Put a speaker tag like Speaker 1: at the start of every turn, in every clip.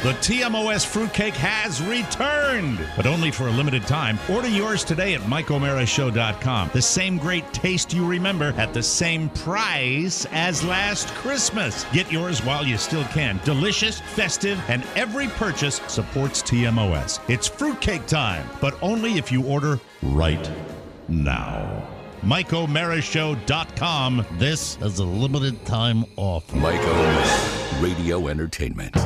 Speaker 1: The TMOS fruitcake has returned, but only for a limited time. Order yours today at MikeO'MaraShow.com. The same great taste you remember at the same price as last Christmas. Get yours while you still can. Delicious, festive, and every purchase supports TMOS. It's fruitcake time, but only if you order right now. MikeO'MaraShow.com. This is a limited time offer.
Speaker 2: Mike O'Mara, Radio Entertainment.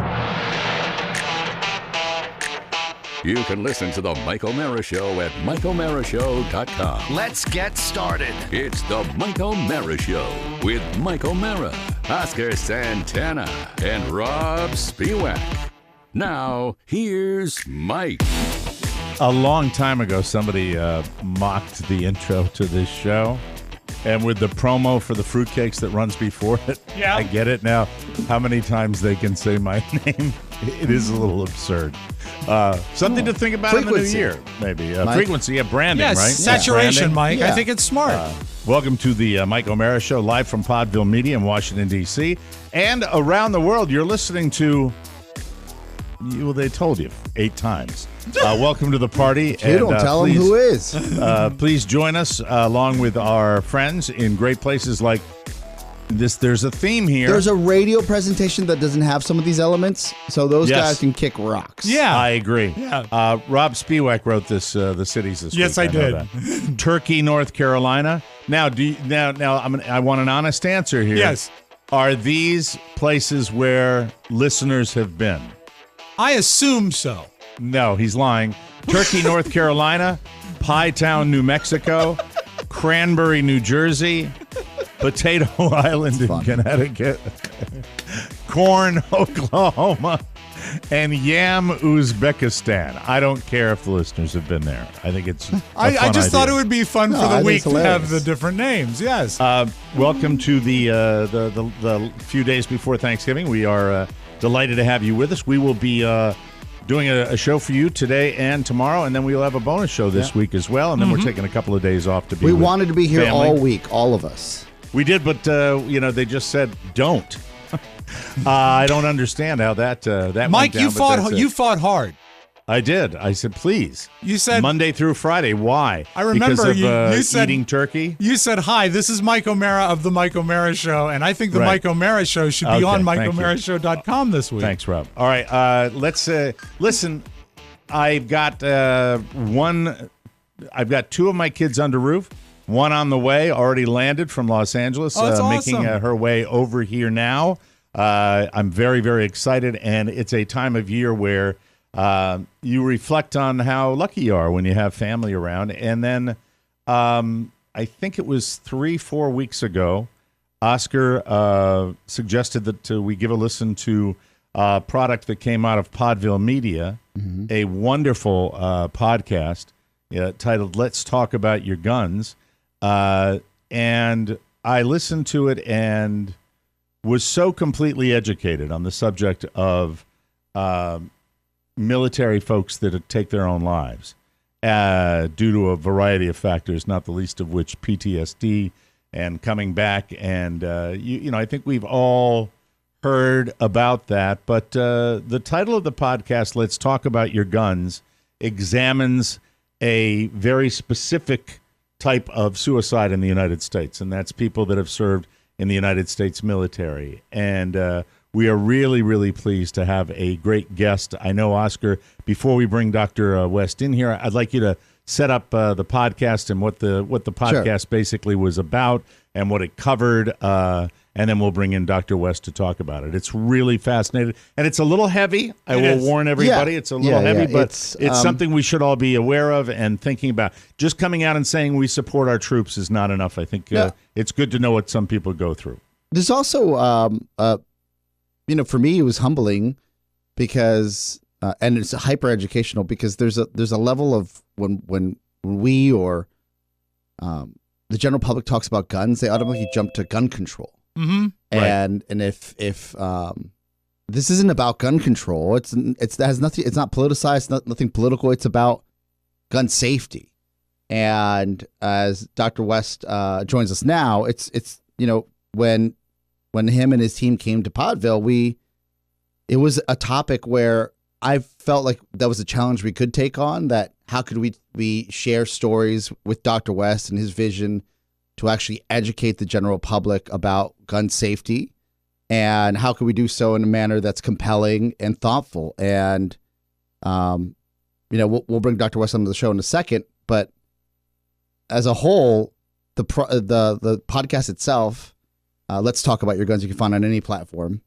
Speaker 2: You can listen to the Mike O'Mara Show at MikeO'MaraShow.com.
Speaker 3: Let's get started.
Speaker 2: It's the Mike O'Mara Show with Mike O'Mara, Oscar Santana, and Rob Spiewak. Now, here's Mike.
Speaker 4: A long time ago, somebody mocked the intro to this show. And with the promo for the fruitcakes that runs before it,
Speaker 5: yeah.
Speaker 4: I get it now. How many times they can say my name? It is a little absurd. Something to think about
Speaker 6: frequency.
Speaker 4: In the new year, maybe. Frequency, branding,
Speaker 5: yes,
Speaker 4: right?
Speaker 5: Saturation,
Speaker 4: Branding.
Speaker 5: Mike.
Speaker 6: Yeah.
Speaker 5: I think it's smart.
Speaker 4: Welcome to the Mike O'Mara Show, live from Podville Media in Washington, D.C. And around the world, you're listening to, well, they told you 8 times. Welcome to the party.
Speaker 6: You don't tell them who is.
Speaker 4: Please join us along with our friends in great places like this. There's a theme here.
Speaker 6: There's a radio presentation that doesn't have some of these elements, so those
Speaker 4: Yes.
Speaker 6: guys can kick rocks.
Speaker 5: Yeah.
Speaker 4: I agree.
Speaker 5: Yeah.
Speaker 4: Rob Spiewak wrote this. The cities this
Speaker 5: Yes,
Speaker 4: week.
Speaker 5: I
Speaker 4: know
Speaker 5: did.
Speaker 4: that. Turkey, North Carolina. Now, I want an honest answer here.
Speaker 5: Yes.
Speaker 4: Are these places where listeners have been?
Speaker 5: I assume so.
Speaker 4: No, he's lying. Turkey, North Carolina, Pie Town, New Mexico, Cranberry, New Jersey, Potato Island in Connecticut, Corn, Oklahoma, and Yam, Uzbekistan. I don't care if the listeners have been there. I think it's
Speaker 5: I just thought it would be fun for
Speaker 6: I
Speaker 5: the
Speaker 6: think
Speaker 5: week
Speaker 6: it's
Speaker 5: to
Speaker 6: hilarious.
Speaker 5: have the different names. Yes.
Speaker 4: Welcome to the few days before Thanksgiving. We are delighted to have you with us. We will be doing a show for you today and tomorrow, and then we'll have a bonus show this week as well, and then we're taking a couple of days off to be
Speaker 6: We
Speaker 4: with
Speaker 6: wanted to be here
Speaker 4: family.
Speaker 6: all week, all of us.
Speaker 4: We did, but they just said don't. I don't understand how that
Speaker 5: Mike,
Speaker 4: went down,
Speaker 5: you
Speaker 4: but that's it.
Speaker 5: you fought hard.
Speaker 4: I did. I said, please.
Speaker 5: You said
Speaker 4: Monday through Friday. Why?
Speaker 5: I remember
Speaker 4: because of,
Speaker 5: you said
Speaker 4: eating turkey.
Speaker 5: You said, "Hi, this is Mike O'Mara of the Mike O'Mara Show, and I think the
Speaker 4: Right.
Speaker 5: Mike O'Mara Show should be
Speaker 4: Okay,
Speaker 5: on
Speaker 4: thank you.
Speaker 5: MikeO'MaraShow.com this week."
Speaker 4: Thanks, Rob. All right, let's listen. I've got I've got 2 of my kids under roof. One on the way, already landed from Los Angeles,
Speaker 5: Oh, that's
Speaker 4: making
Speaker 5: awesome.
Speaker 4: her way over here now. I'm very, very excited, and it's a time of year where you reflect on how lucky you are when you have family around. And then I think it was 3-4 weeks ago, Oscar suggested that we give a listen to a product that came out of Podville Media, a wonderful podcast titled Let's Talk About Your Guns. And I listened to it and was so completely educated on the subject of military folks that take their own lives due to a variety of factors, not the least of which PTSD and coming back. And, I think we've all heard about that. But the title of the podcast, Let's Talk About Your Guns, examines a very specific type of suicide in the United States, and that's people that have served in the United States military. And we are really, really pleased to have a great guest. I know, Oscar, before we bring Dr. West in here, I'd like you to set up the podcast and what the podcast basically was about and what it covered, and then we'll bring in Dr. West to talk about it. It's really fascinating, and it's a little heavy. I will warn everybody, it's a little heavy, but it's something we should all be aware of and thinking about. Just coming out and saying we support our troops is not enough. I think it's good to know what some people go through.
Speaker 6: There's also, for me, it was humbling because, and it's hyper educational because there's a level of when we or the general public talks about guns, they automatically jump to gun control.
Speaker 5: Mm-hmm.
Speaker 6: And if this isn't about gun control, that has nothing. It's not politicized. Nothing political. It's about gun safety. And as Dr. West joins us now, it's when him and his team came to Podville, we it was a topic where I felt like that was a challenge we could take on. That how could we share stories with Dr. West and his vision to actually educate the general public about gun safety, and how could we do so in a manner that's compelling and thoughtful. And we'll bring Dr. West onto the show in a second, but as a whole, the podcast itself, Let's Talk About Your Guns, you can find on any platform,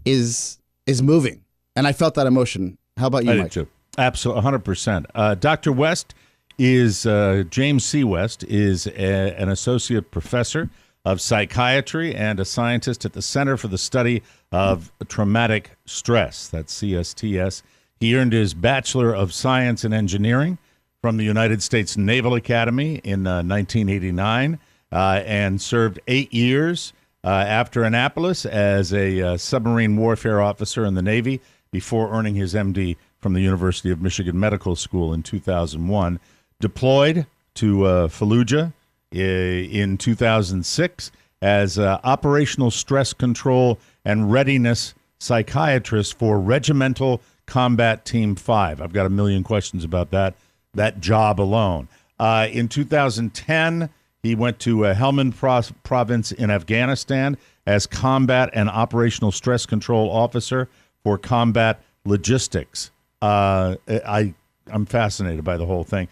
Speaker 6: is moving. And I felt that emotion. How about you, Mike?
Speaker 4: Too. Absolutely, 100%. Dr. West is, James C. West is an associate professor of psychiatry and a scientist at the Center for the Study of Traumatic Stress. That's CSTS. He earned his Bachelor of Science in Engineering from the United States Naval Academy in 1989 and served 8 years after Annapolis as a submarine warfare officer in the Navy before earning his MD from the University of Michigan Medical School in 2001. Deployed to Fallujah in 2006 as operational stress control and readiness psychiatrist for Regimental Combat Team 5. I've got a million questions about that job alone. In 2010, he went to Helmand province in Afghanistan as combat and operational stress control officer for combat logistics. I'm fascinated by the whole thing.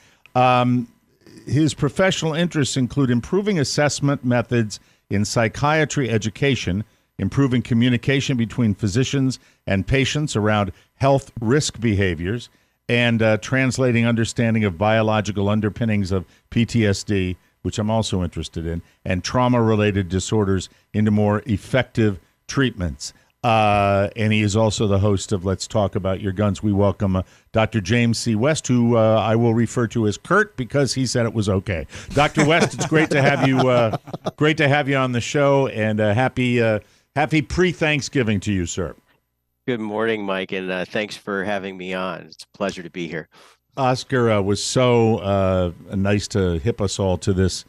Speaker 4: His professional interests include improving assessment methods in psychiatry education, improving communication between physicians and patients around health risk behaviors, and translating understanding of biological underpinnings of PTSD, which I'm also interested in, and trauma-related disorders into more effective treatments. And he is also the host of Let's Talk About Your Guns. We welcome Dr. James C. West, who I will refer to as Curt because he said it was okay. Dr. West, it's great to have you. Great to have you on the show, and happy pre-Thanksgiving to you, sir.
Speaker 3: Good morning, Mike, and thanks for having me on. It's a pleasure to be here.
Speaker 4: Oscar was so nice to hip us all to this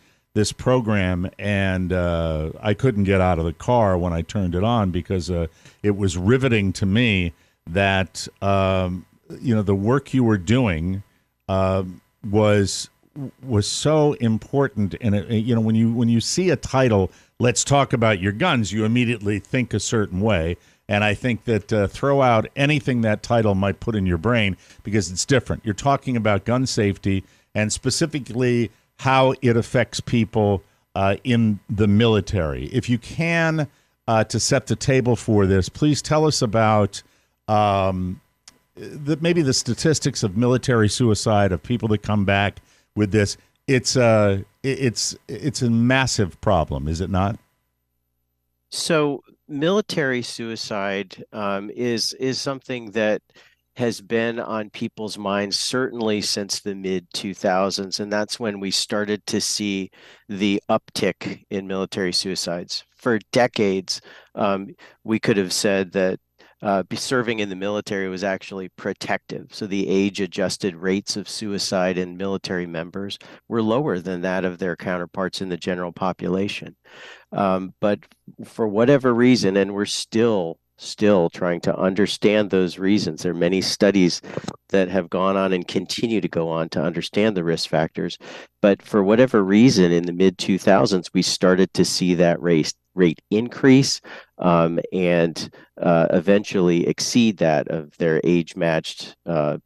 Speaker 4: program, and I couldn't get out of the car when I turned it on because it was riveting to me that the work you were doing was so important. And when you see a title, Let's Talk About Your Guns, you immediately think a certain way. And I think that throw out anything that title might put in your brain because it's different. You're talking about gun safety and specifically how it affects people in the military. If you can, to set the table for this, please tell us about maybe the statistics of military suicide, of people that come back with this. It's a massive problem, is it not?
Speaker 3: So military suicide is something that has been on people's minds certainly since the mid-2000s, and that's when we started to see the uptick in military suicides. For decades, we could have said that serving in the military was actually protective. So the age-adjusted rates of suicide in military members were lower than that of their counterparts in the general population. But for whatever reason, and we're still trying to understand those reasons. There are many studies that have gone on and continue to go on to understand the risk factors. But for whatever reason, in the mid-2000s, we started to see that rate increase and eventually exceed that of their age-matched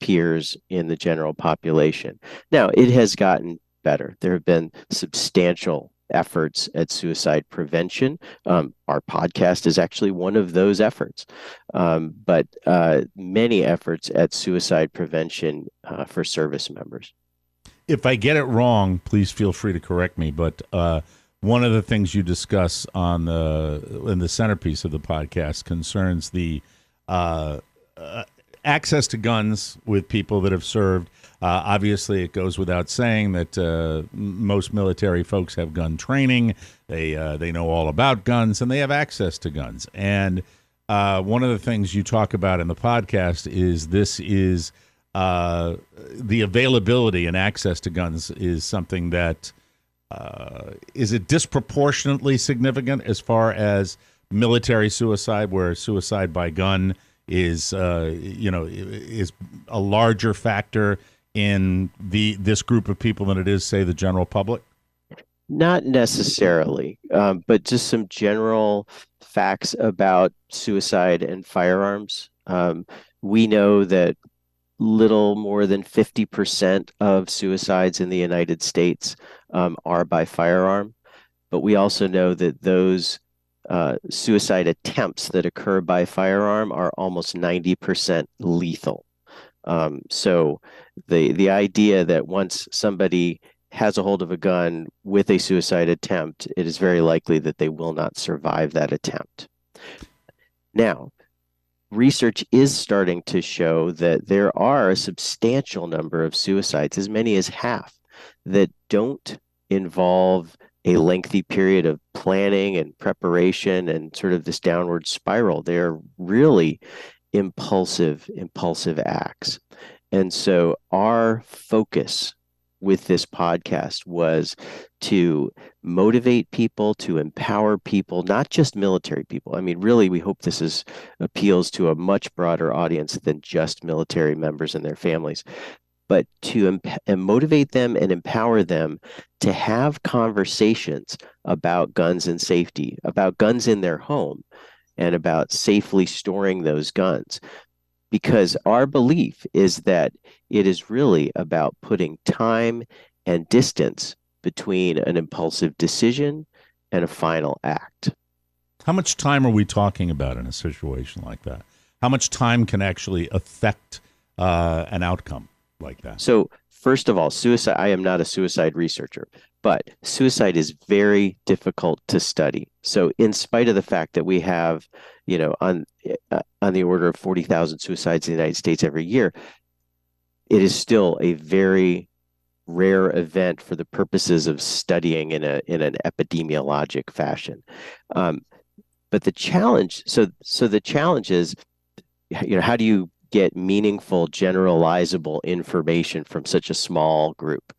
Speaker 3: peers in the general population. Now, it has gotten better. There have been substantial efforts at suicide prevention. Our podcast is actually one of those efforts, but many efforts at suicide prevention for service members.
Speaker 4: If I get it wrong, please feel free to correct me, but one of the things you discuss in the centerpiece of the podcast concerns the access to guns with people that have served. Obviously, it goes without saying that most military folks have gun training. They know all about guns, and they have access to guns. And one of the things you talk about in the podcast is the availability and access to guns is something that is it disproportionately significant as far as military suicide, where suicide by gun is is a larger factor in this group of people than it is, say, the general public?
Speaker 3: Not necessarily, but just some general facts about suicide and firearms. We know that little more than 50% of suicides in the United States are by firearm, but we also know that those suicide attempts that occur by firearm are almost 90% lethal. So the idea that once somebody has a hold of a gun with a suicide attempt, it is very likely that they will not survive that attempt. Now, research is starting to show that there are a substantial number of suicides, as many as half, that don't involve a lengthy period of planning and preparation and sort of this downward spiral. They're really impulsive acts. And so our focus with this podcast was to motivate people, to empower people, not just military people. I mean, really, we hope this appeals to a much broader audience than just military members and their families, but to motivate them and empower them to have conversations about guns and safety, about guns in their home, and about safely storing those guns. Because our belief is that it is really about putting time and distance between an impulsive decision and a final act.
Speaker 4: How much time are we talking about in a situation like that? How much time can actually affect an outcome like that?
Speaker 3: So, first of all, suicide, I am not a suicide researcher, but suicide is very difficult to study. So in spite of the fact that we have, on the order of 40,000 suicides in the United States every year, it is still a very rare event for the purposes of studying in an epidemiologic fashion. But the challenge, so the challenge is, how do you get meaningful, generalizable information from such a small group?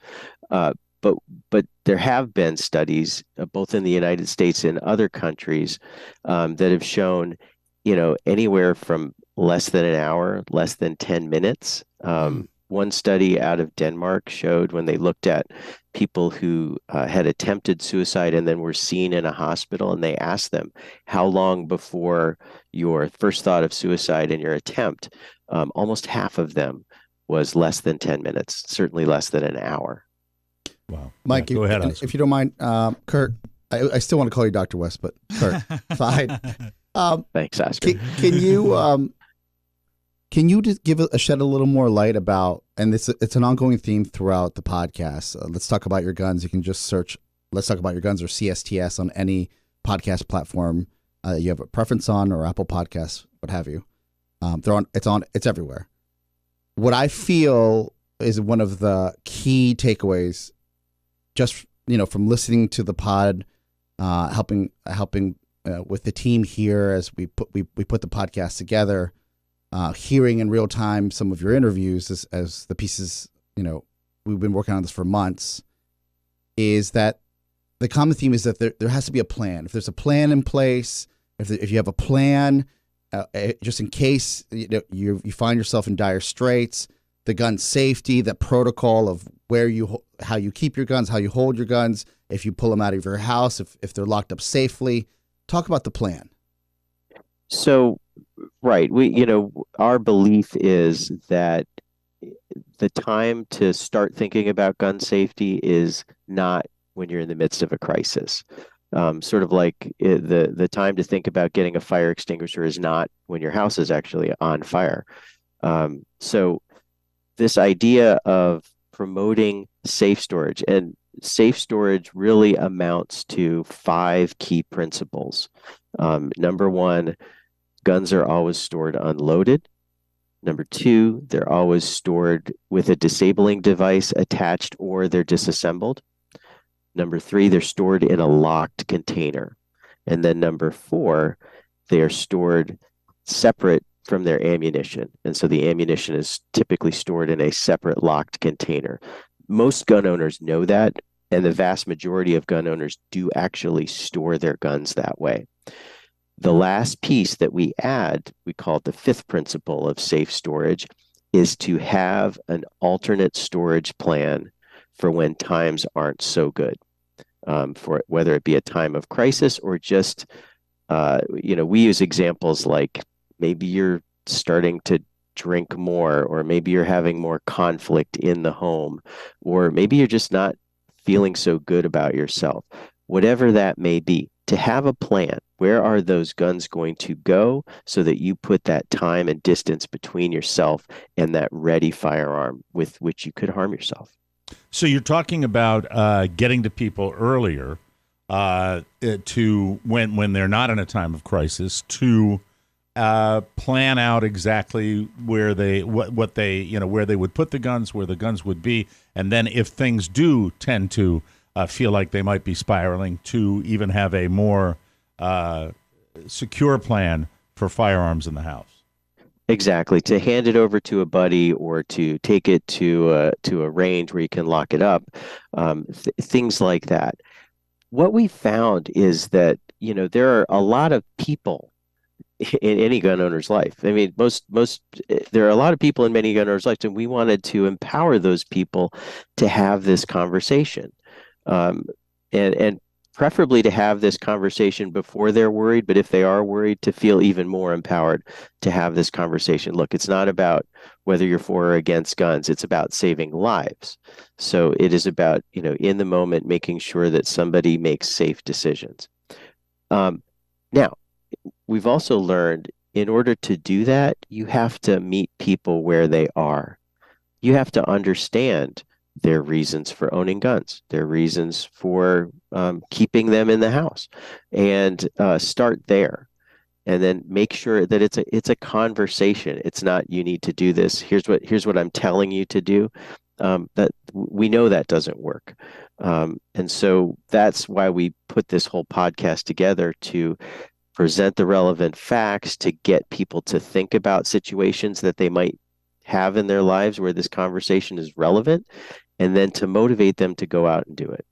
Speaker 3: But there have been studies, both in the United States and other countries, that have shown, anywhere from less than an hour, less than 10 minutes. One study out of Denmark showed, when they looked at people who had attempted suicide and then were seen in a hospital, and they asked them, how long before your first thought of suicide and your attempt? Almost half of them was less than 10 minutes, certainly less than an hour.
Speaker 4: Wow.
Speaker 6: Mike,
Speaker 4: go ahead.
Speaker 6: If you don't mind, Curt, I still want to call you Dr. West, but Curt, fine.
Speaker 3: Thanks, Oscar.
Speaker 6: Can you just shed a little more light about, and it's an ongoing theme throughout the podcast. Let's talk about your guns. You can just search "Let's Talk About Your Guns" or CSTS on any podcast platform you have a preference on, or Apple Podcasts, what have you. It's everywhere. What I feel is one of the key takeaways, just from listening to the pod, helping with the team here as we put the podcast together, hearing in real time some of your interviews as the pieces, we've been working on this for months, is that the common theme is that there has to be a plan. If there's a plan in place, if you have a plan, just in case you find yourself in dire straits, the gun safety, the protocol of how you keep your guns, how you hold your guns, if you pull them out of your house, if they're locked up safely. Talk about the plan.
Speaker 3: So, right, our belief is that the time to start thinking about gun safety is not when you're in the midst of a crisis. Sort of like the time to think about getting a fire extinguisher is not when your house is actually on fire. So this idea of promoting safe storage, and safe storage really amounts to 5 key principles. Number 1, guns are always stored unloaded. Number 2, they're always stored with a disabling device attached, or they're disassembled. Number 3, they're stored in a locked container. And then number 4, they are stored separate from their ammunition. And so the ammunition is typically stored in a separate locked container. Most gun owners know that, and the vast majority of gun owners do actually store their guns that way. The last piece that we add, we call it the fifth principle of safe storage, is to have an alternate storage plan for when times aren't so good, for whether it be a time of crisis or just, we use examples like maybe you're starting to drink more, or maybe you're having more conflict in the home, or maybe you're just not feeling so good about yourself. Whatever that may be, to have a plan. Where are those guns going to go so that you put that time and distance between yourself and that ready firearm with which you could harm yourself?
Speaker 4: So you're talking about getting to people earlier to when they're not in a time of crisis to plan out exactly where they what they where they would put the guns, where the guns would be, and then if things do tend to feel like they might be spiraling, to even have a more secure plan for firearms in the house.
Speaker 3: Exactly. To hand it over to a buddy or to take it to a range where you can lock it up, things like that. What we found is that, there are a lot of people in any gun owner's life. I mean, there are a lot of people in many gun owners' lives, and we wanted to empower those people to have this conversation, and preferably to have this conversation before they're worried. But if they are worried, to feel even more empowered to have this conversation. Look, it's not about whether you're for or against guns. It's about saving lives. So it is about, in the moment, making sure that somebody makes safe decisions. Now, we've also learned in order to do that, you have to meet people where they are. You have to understand their reasons for owning guns, their reasons for keeping them in the house, and start there. And then make sure that it's a conversation. It's not, you need to do this. Here's what I'm telling you to do. That we know that doesn't work. And so that's why we put this whole podcast together, to present the relevant facts, to get people to think about situations that they might have in their lives where this conversation is relevant, and then to motivate them to go out and do it.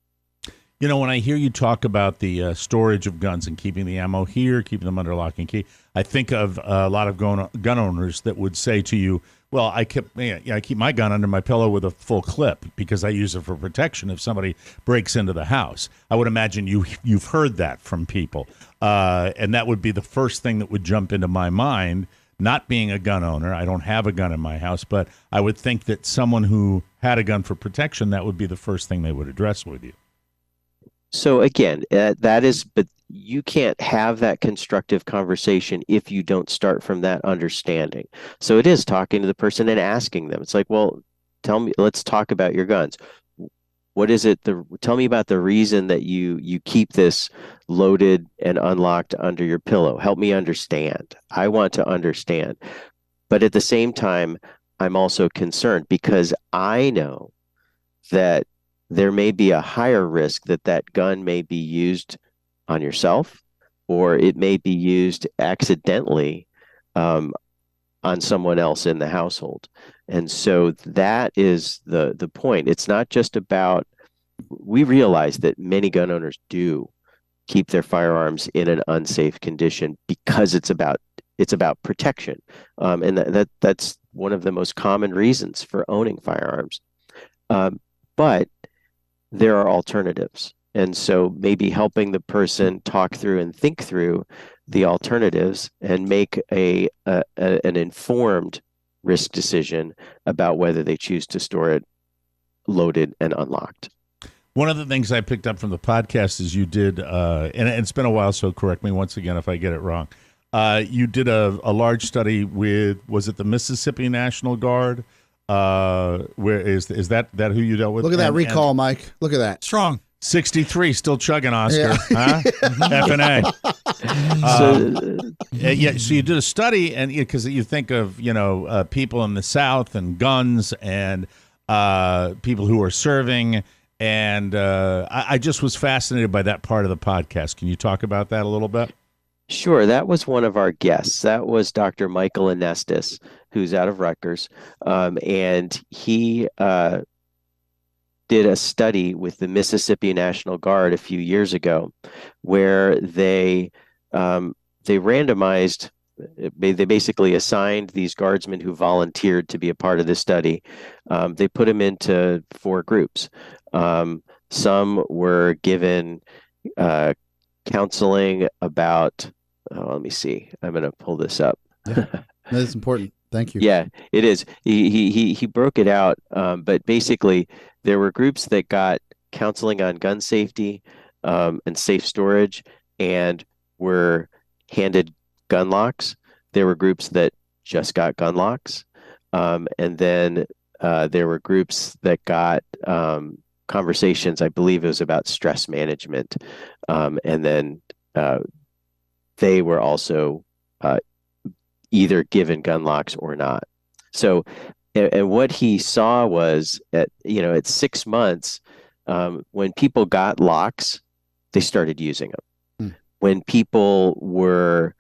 Speaker 4: When I hear you talk about the storage of guns and keeping the ammo here, keeping them under lock and key, I think of a lot of gun owners that would say to you, well, I keep my gun under my pillow with a full clip because I use it for protection if somebody breaks into the house. I would imagine you've heard that from people. And that would be the first thing that would jump into my mind. Not being a gun owner, I don't have a gun in my house, but I would think that someone who had a gun for protection, that would be the first thing they would address with you.
Speaker 3: So again, but you can't have that constructive conversation if you don't start from that understanding. So it is talking to the person and asking them. It's like, well, let's talk about your guns. What is it? Tell me about the reason that you keep this loaded and unlocked under your pillow. Help me understand. I want to understand. But at the same time, I'm also concerned because I know that there may be a higher risk that gun may be used on yourself, or it may be used accidentally on someone else in the household. And so that is the point. It's not just about, we realize that many gun owners do keep their firearms in an unsafe condition because it's about protection. And that's one of the most common reasons for owning firearms. But there are alternatives. And so maybe helping the person talk through and think through the alternatives and make an informed risk decision about whether they choose to store it loaded and unlocked.
Speaker 4: One of the things I picked up from the podcast is you did, and it's been a while, so correct me once again if I get it wrong. You did a large study with, was it the Mississippi National Guard? Where is that who you dealt with?
Speaker 6: Look at that recall, Mike. Look at that.
Speaker 5: Strong.
Speaker 4: 63, still chugging, Oscar. Yeah. Huh? F&A. So you did a study, and because you think of people in the South and guns and people who are serving, and I just was fascinated by that part of the podcast. Can you talk about that a little bit?
Speaker 3: Sure. That was one of our guests. That was Dr. Michael Anestis, who's out of Rutgers, and he did a study with the Mississippi National Guard a few years ago where they they randomized. They basically assigned these guardsmen who volunteered to be a part of this study. They put them into 4 groups. Some were given counseling about. Oh, let me see. I'm going to pull this up.
Speaker 6: Yeah, that's important. Thank you.
Speaker 3: Yeah, it is. He broke it out, but basically there were groups that got counseling on gun safety and safe storage, and were handed gun locks. There were groups that just got gun locks, and then there were groups that got conversations. I believe it was about stress management, and then they were also either given gun locks or not. So, and what he saw was at 6 months, when people got locks, they started using them. When people were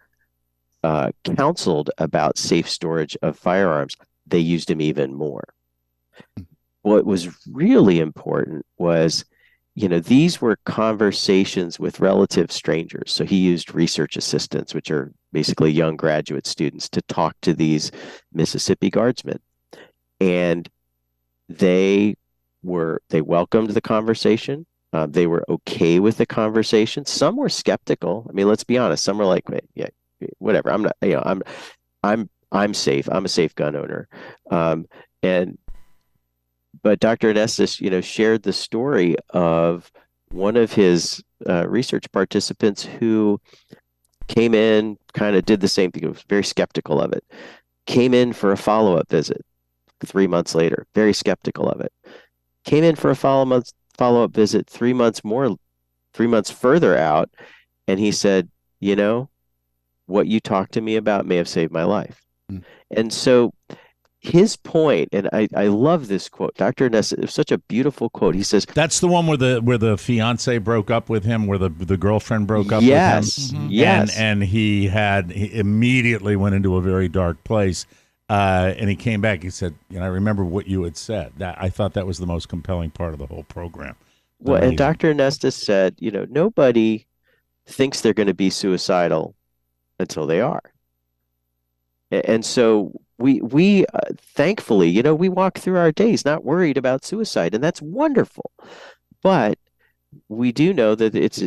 Speaker 3: counseled about safe storage of firearms, they used them even more. What was really important was, these were conversations with relative strangers. So he used research assistants, which are basically young graduate students, to talk to these Mississippi guardsmen. And they welcomed the conversation. They were okay with the conversation. Some were skeptical. I mean, let's be honest. Some were like, yeah, whatever. I'm not, I'm safe. I'm a safe gun owner. But Dr. Anestis, shared the story of one of his research participants who came in, kind of did the same thing. Was very skeptical of it. Came in for a follow-up visit 3 months later, very skeptical of it. Came in for a follow-up visit 3 months further out, and he said, what you talked to me about may have saved my life. And so his point, and I love this quote, Dr. Ness, it was such a beautiful quote. He says,
Speaker 4: "That's the one where the fiance broke up with him, where the girlfriend broke up
Speaker 3: yes,
Speaker 4: with him."
Speaker 3: Yes,
Speaker 4: and he immediately went into a very dark place, and he came back. He said, I remember what you had said. That I thought that was the most compelling part of the whole program.
Speaker 3: Well, and Dr. Anestis said, nobody thinks they're going to be suicidal until they are. And so we thankfully, we walk through our days not worried about suicide, and that's wonderful. But we do know that it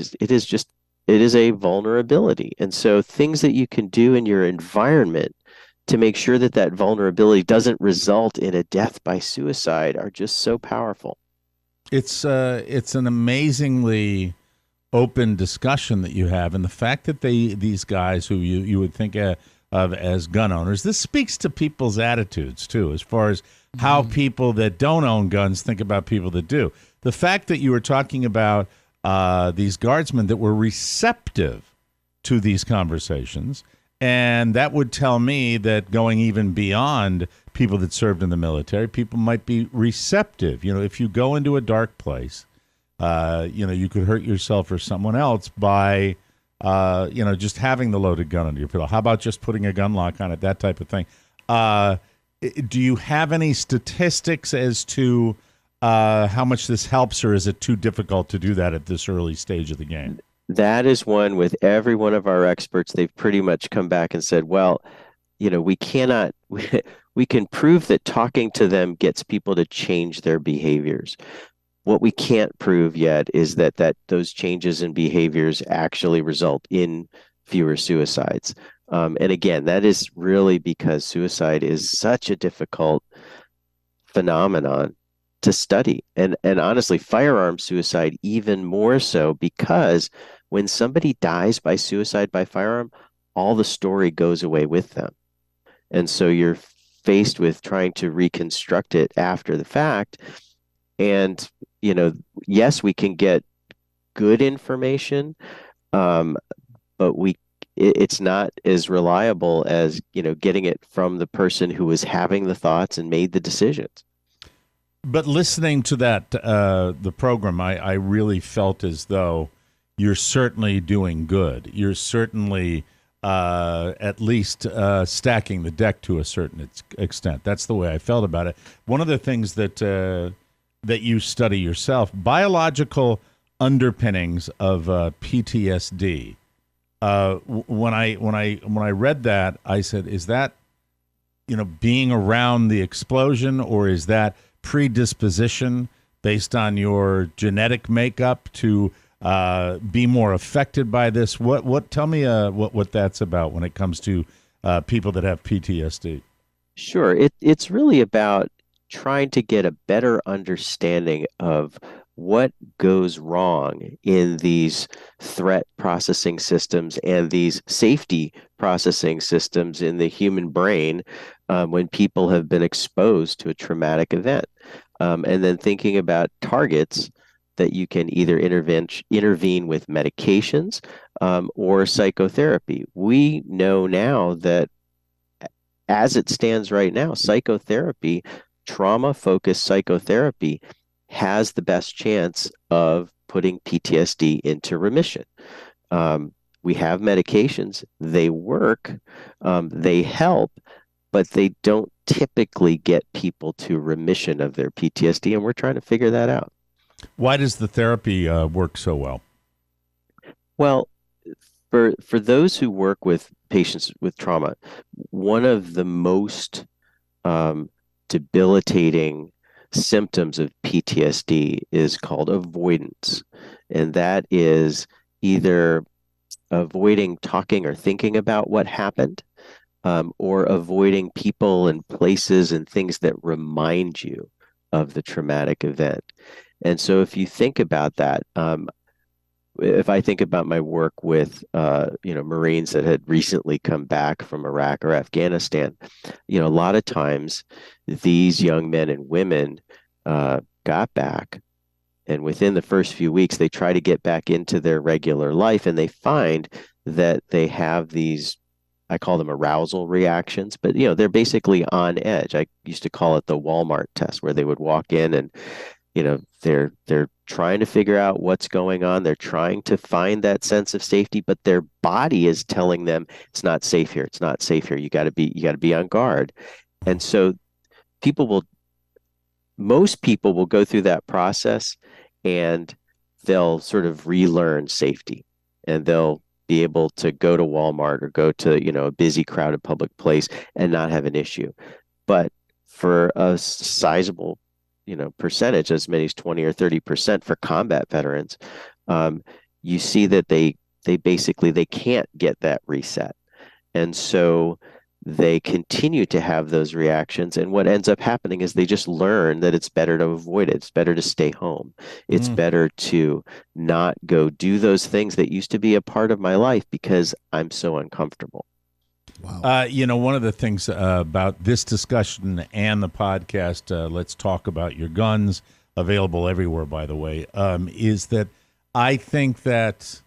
Speaker 3: is a vulnerability. And so things that you can do in your environment to make sure that vulnerability doesn't result in a death by suicide are just so powerful.
Speaker 4: It's an amazingly open discussion that you have, and the fact that these guys who you would think of as gun owners, this speaks to people's attitudes too, as far as how people that don't own guns think about people that do. The fact that you were talking about these guardsmen that were receptive to these conversations, and that would tell me that going even beyond people that served in the military, people might be receptive. If you go into a dark place, you could hurt yourself or someone else by just having the loaded gun under your pillow. How about just putting a gun lock on it, that type of thing? Do you have any statistics as to how much this helps, or is it too difficult to do that at this early stage of the game?
Speaker 3: That is one with every one of our experts. They've pretty much come back and said, well, we cannot, we can prove that talking to them gets people to change their behaviors. What we can't prove yet is that those changes in behaviors actually result in fewer suicides. And again, that is really because suicide is such a difficult phenomenon to study. And honestly, firearm suicide even more so, because when somebody dies by suicide by firearm, all the story goes away with them. And so you're faced with trying to reconstruct it after the fact. And, yes, we can get good information, but it's not as reliable as, getting it from the person who was having the thoughts and made the decisions.
Speaker 4: But listening to that, the program, I really felt as though you're certainly doing good. You're certainly at least stacking the deck to a certain extent. That's the way I felt about it. One of the things that you study yourself, biological underpinnings of PTSD. When I read that, I said, is that, being around the explosion, or is that predisposition based on your genetic makeup to be more affected by this? What tell me what that's about when it comes to people that have PTSD?
Speaker 3: Sure. It's really about trying to get a better understanding of what goes wrong in these threat processing systems and these safety processing systems in the human brain when people have been exposed to a traumatic event. And then thinking about targets that you can either intervene with medications or psychotherapy. We know now that as it stands right now, psychotherapy, trauma-focused psychotherapy, has the best chance of putting PTSD into remission. We have medications, they work, they help, but they don't typically get people to remission of their PTSD, and we're trying to figure that out.
Speaker 4: Why does the therapy work so well?
Speaker 3: Well, for those who work with patients with trauma, one of the most debilitating symptoms of PTSD is called avoidance. And that is either avoiding talking or thinking about what happened, or avoiding people and places and things that remind you of the traumatic event. And so if you think about that, if I think about my work with Marines that had recently come back from Iraq or Afghanistan, a lot of times these young men and women got back, and within the first few weeks they try to get back into their regular life, and they find that they have these, I call them arousal reactions, but they're basically on edge. I used to call it the Walmart test, where they would walk in and they're trying to figure out what's going on. They're trying to find that sense of safety, but their body is telling them it's not safe here. It's not safe here. You got to be on guard. And so most people will go through that process, and they'll sort of relearn safety, and they'll be able to go to Walmart or go to, a busy, crowded public place and not have an issue. But for a sizable percentage, as many as 20 or 30% for combat veterans, you see that they can't get that reset. And so they continue to have those reactions. And what ends up happening is they just learn that it's better to avoid it. It's better to stay home. It's better to not go do those things that used to be a part of my life because I'm so uncomfortable.
Speaker 6: Wow.
Speaker 4: One of the things about this discussion and the podcast, Let's Talk About Your Guns, available everywhere, by the way, is that I think that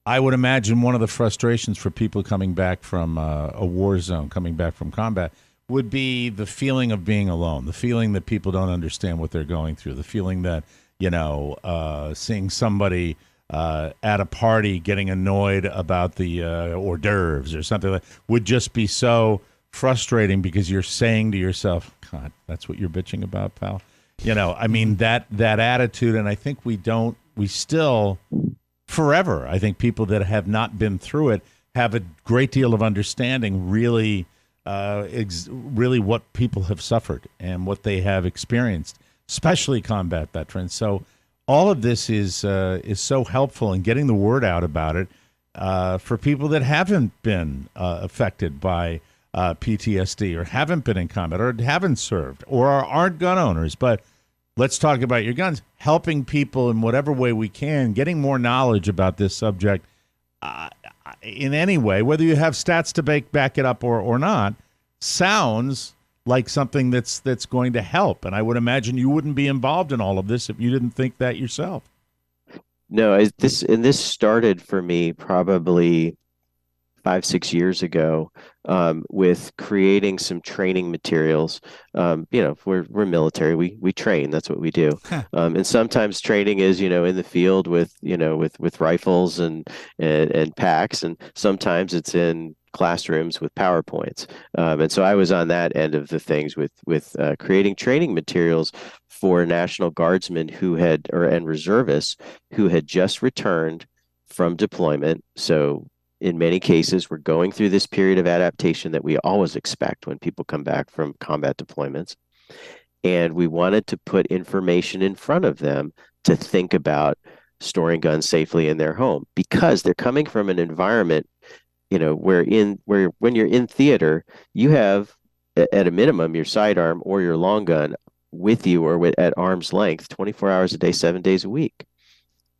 Speaker 4: I would imagine one of the frustrations for people coming back from a war zone, coming back from combat, would be the feeling of being alone, the feeling that people don't understand what they're going through, the feeling that, seeing somebody at a party getting annoyed about the hors d'oeuvres or something like would just be so frustrating, because you're saying to yourself, God, that's what you're bitching about, pal. That attitude. And I think we still forever, I think people that have not been through it have a great deal of understanding, really what people have suffered and what they have experienced, especially combat veterans. So all of this is so helpful in getting the word out about it for people that haven't been affected by PTSD, or haven't been in combat, or haven't served, or aren't gun owners. But let's talk about your guns, helping people in whatever way we can, getting more knowledge about this subject in any way, whether you have stats to back it up or not, sounds like something that's going to help. And I would imagine you wouldn't be involved in all of this if you didn't think that yourself.
Speaker 3: No, this started for me probably 5-6 years ago, with creating some training materials. We're military, we train, that's what we do. And sometimes training is, in the field with rifles and packs, and sometimes it's in classrooms with PowerPoints. And so I was on that end of the things with creating training materials for National Guardsmen and reservists who had just returned from deployment. So in many cases, we're going through this period of adaptation that we always expect when people come back from combat deployments. And we wanted to put information in front of them to think about storing guns safely in their home, because they're coming from an environment, where when you're in theater, you have at a minimum your sidearm or your long gun with you or at arm's length 24 hours a day, 7 days a week,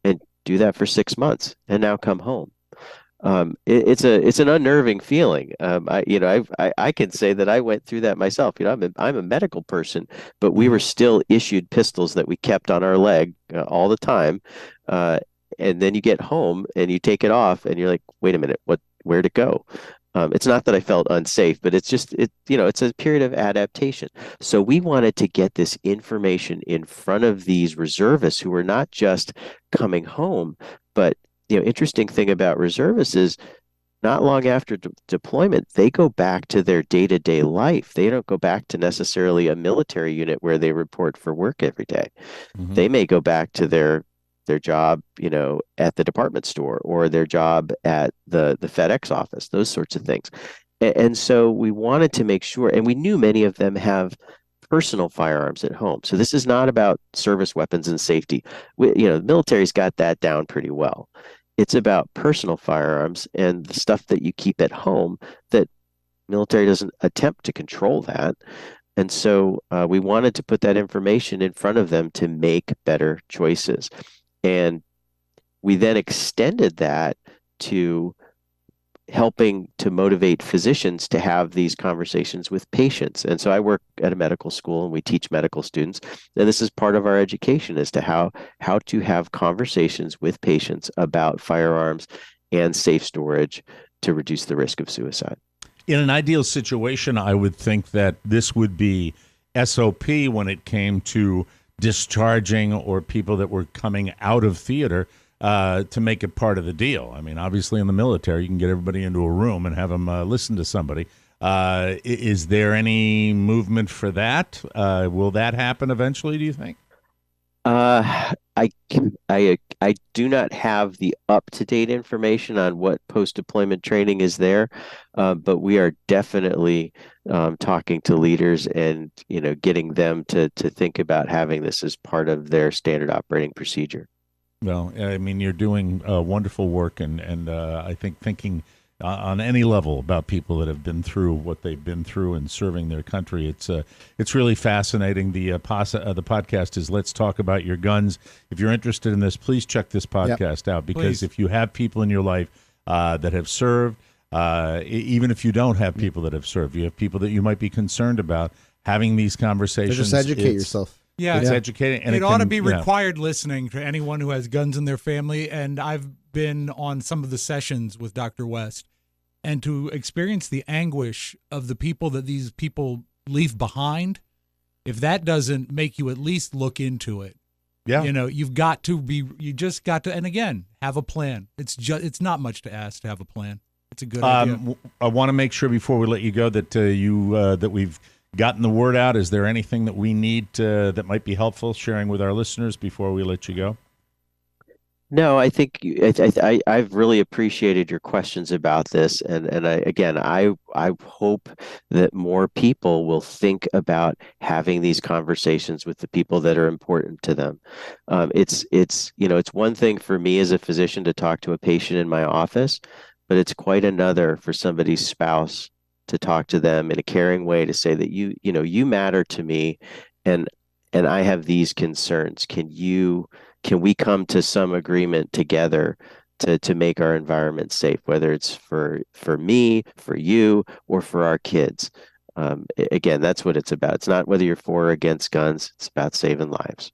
Speaker 3: and do that for 6 months and now come home. It's an unnerving feeling. I can say that I went through that myself. I'm a medical person, but we were still issued pistols that we kept on our leg all the time. And then you get home and you take it off and you're like, wait a minute, where'd it go? It's not that I felt unsafe, but it's a period of adaptation. So we wanted to get this information in front of these reservists who were not just coming home, but interesting thing about reservists is not long after deployment, they go back to their day-to-day life. They don't go back to necessarily a military unit where they report for work every day. Mm-hmm. They may go back to their job, at the department store or their job at the FedEx office, those sorts of things. And so we wanted to make sure, and we knew many of them have personal firearms at home. So this is not about service weapons and safety. The military's got that down pretty well. It's about personal firearms and the stuff that you keep at home that military doesn't attempt to control that. And so we wanted to put that information in front of them to make better choices. And we then extended that to helping to motivate physicians to have these conversations with patients. And so I work at a medical school and we teach medical students. And this is part of our education as to how to have conversations with patients about firearms and safe storage to reduce the risk of suicide.
Speaker 4: In an ideal situation, I would think that this would be SOP when it came to discharging or people that were coming out of theater to make it part of the deal. I mean, obviously in the military, you can get everybody into a room and have them listen to somebody. Is there any movement for that? Will that happen eventually, do you think?
Speaker 3: I do not have the up-to-date information on what post-deployment training is there, but we are definitely talking to leaders and getting them to think about having this as part of their standard operating procedure.
Speaker 4: Well, I mean, you're doing wonderful work, and I think thinking on any level about people that have been through what they've been through and serving their country. It's really fascinating. The podcast is Let's Talk About Your Guns. If you're interested in this, please check this podcast out, because if you have people in your life that have served, even if you don't have people that have served, you have people that you might be concerned about, having these conversations.
Speaker 6: So just educate yourself.
Speaker 5: Yeah,
Speaker 4: it's educating. And
Speaker 5: it ought to be required listening to anyone who has guns in their family. And I've been on some of the sessions with Dr. West, and to experience the anguish of the people that these people leave behind, if that doesn't make you at least look into it, you've got to you just got to, and again, have a plan. It's not much to ask to have a plan. It's a good idea.
Speaker 4: I want to make sure before we let you go that that we've gotten the word out. Is there anything that we need that might be helpful sharing with our listeners before we let you go?
Speaker 3: No, I think I've really appreciated your questions about this, and I hope that more people will think about having these conversations with the people that are important to them. It's one thing for me as a physician to talk to a patient in my office, but it's quite another for somebody's spouse to talk to them in a caring way, to say that you matter to me, and I have these concerns. Can we come to some agreement together to make our environment safe, whether it's for me, for you, or for our kids? Again, that's what it's about. It's not whether you're for or against guns. It's about saving lives.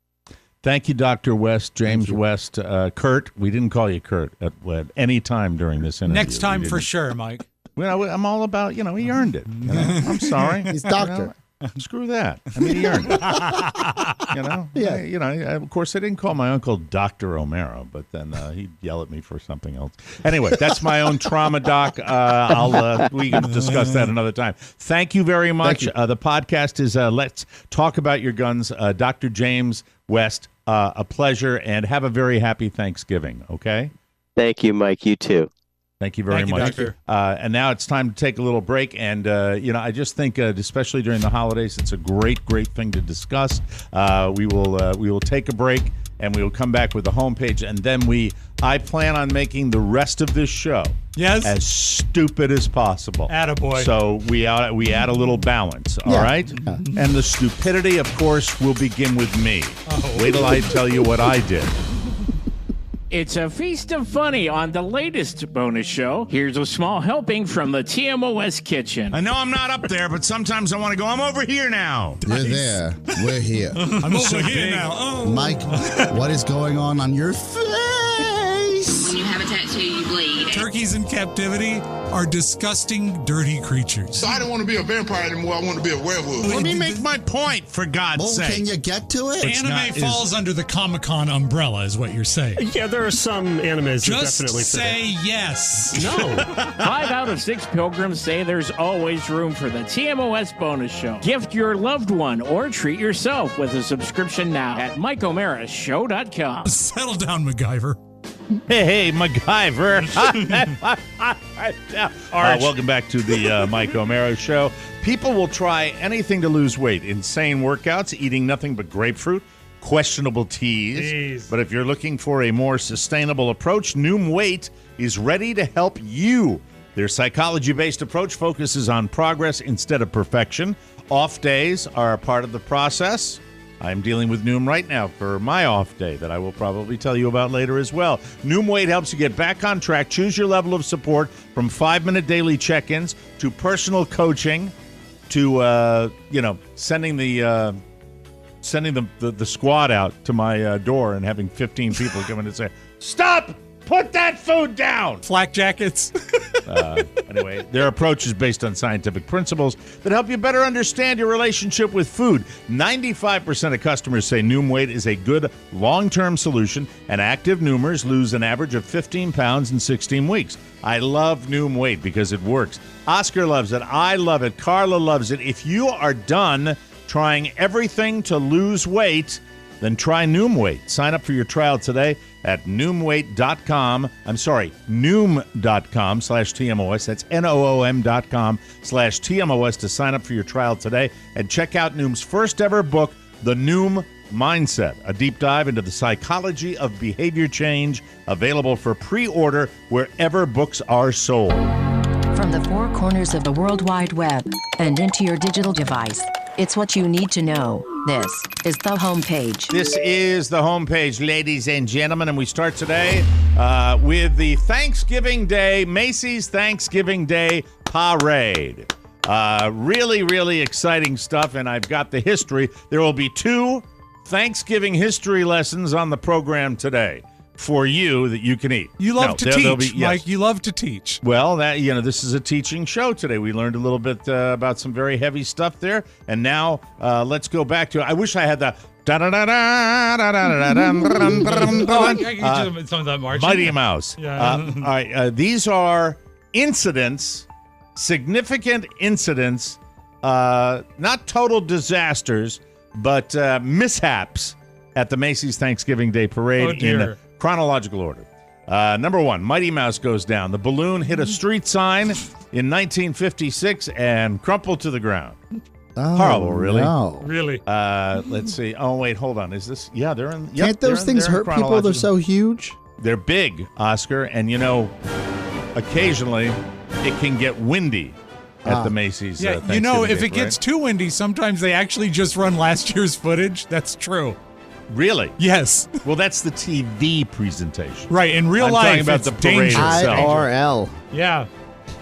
Speaker 4: Thank you, Dr. West, James West. Curt, we didn't call you Curt at any time during this interview.
Speaker 5: Next time for sure, Mike.
Speaker 4: Well, I'm all about, he earned it. I'm sorry.
Speaker 6: He's doctor.
Speaker 4: Screw that. I mean, he earned it. Of course, I didn't call my uncle Dr. O'Mara, but then he'd yell at me for something else. Anyway, that's my own trauma, Doc. We can discuss that another time. Thank you very much. The podcast is Let's Talk About Your Guns. Dr. James West, a pleasure, and have a very happy Thanksgiving, okay?
Speaker 3: Thank you, Mike. You too.
Speaker 4: Thank you very
Speaker 5: Thank you,
Speaker 4: much.
Speaker 5: Doctor.
Speaker 4: And now it's time to take a little break. And, I just think, especially during the holidays, it's a great thing to discuss. We will take a break, and we will come back with the homepage. And then I plan on making the rest of this show as stupid as possible.
Speaker 5: Attaboy.
Speaker 4: So we add a little balance, all right? Yeah. And the stupidity, of course, will begin with me. Wait till I tell you what I did.
Speaker 7: It's a feast of funny on the latest bonus show. Here's a small helping from the TMOS kitchen.
Speaker 1: I know I'm not up there, but sometimes I want to go, I'm over here now.
Speaker 8: You're there. We're here.
Speaker 5: I'm over here now. Oh.
Speaker 8: Mike, what is going on your face?
Speaker 9: When you have a tattoo, you bleed.
Speaker 10: Turkeys in captivity are disgusting, dirty creatures.
Speaker 11: I don't want to be a vampire anymore. I want to be a werewolf.
Speaker 1: Let me make my point, for God's sake.
Speaker 8: Can you get to it?
Speaker 10: Anime falls under the Comic-Con umbrella, is what you're saying.
Speaker 12: Yeah, there are some animes that
Speaker 10: Just
Speaker 12: definitely
Speaker 10: say yes.
Speaker 12: No.
Speaker 7: 5 out of 6 pilgrims say there's always room for the TMOS bonus show. Gift your loved one or treat yourself with a subscription now at MikeO'MaraShow.com.
Speaker 10: Settle down, MacGyver.
Speaker 4: Hey, MacGyver. Welcome back to the Mike O'Mara Show. People will try anything to lose weight. Insane workouts, eating nothing but grapefruit, questionable teas. But if you're looking for a more sustainable approach, Noom Weight is ready to help you. Their psychology-based approach focuses on progress instead of perfection. Off days are a part of the process. I'm dealing with Noom right now for my off day that I will probably tell you about later as well. Noom Weight helps you get back on track. Choose your level of support from 5-minute daily check-ins to personal coaching to sending the squad out to my door and having 15 people come in and say, "Stop! Put that food down!"
Speaker 5: Flak jackets.
Speaker 4: Anyway, their approach is based on scientific principles that help you better understand your relationship with food. 95% of customers say Noom Weight is a good long-term solution, and active Noomers lose an average of 15 pounds in 16 weeks. I love Noom Weight because it works. Oscar loves it. I love it. Carla loves it. If you are done trying everything to lose weight, then try Noom Weight. Sign up for your trial today at noomweight.com. I'm sorry, noom.com/TMOS. That's NOOM.com/TMOS to sign up for your trial today. And check out Noom's first ever book, The Noom Mindset, a deep dive into the psychology of behavior change, available for pre-order wherever books are sold.
Speaker 13: From the four corners of the World Wide Web and into your digital device, it's what you need to know. This is the homepage.
Speaker 4: This is the homepage, ladies and gentlemen, and we start today with the Thanksgiving Day, Macy's Thanksgiving Day Parade. Really, really exciting stuff, and I've got the history. There will be 2 Thanksgiving history lessons on the program today for you that you can eat.
Speaker 5: You love to teach, Mike. You love to teach.
Speaker 4: Well, this is a teaching show today. We learned a little bit about some very heavy stuff there, and now let's go back to. I wish I had the.
Speaker 5: Some of that march.
Speaker 4: Mighty Mouse.
Speaker 5: Yeah.
Speaker 4: All right. These are incidents, significant incidents, not total disasters, but mishaps at the Macy's Thanksgiving Day Parade in chronological order. Number 1, Mighty Mouse goes down. The balloon hit a street sign in 1956 and crumpled to the ground.
Speaker 6: Oh,
Speaker 4: horrible, really?
Speaker 6: No.
Speaker 5: Really?
Speaker 4: Let's see. Oh, wait, hold on. Is this? Yeah, they're in.
Speaker 6: Can't those things hurt people? They're so huge.
Speaker 4: They're big, Oscar, and occasionally it can get windy at the Macy's.
Speaker 5: Yeah, if it gets too windy, sometimes they actually just run last year's footage. That's true.
Speaker 4: Really?
Speaker 5: Yes.
Speaker 4: Well, that's the TV presentation.
Speaker 5: Right. In real life,
Speaker 4: talking about
Speaker 5: it's
Speaker 4: the parade
Speaker 5: dangerous.
Speaker 4: itself.
Speaker 6: IRL.
Speaker 5: Yeah.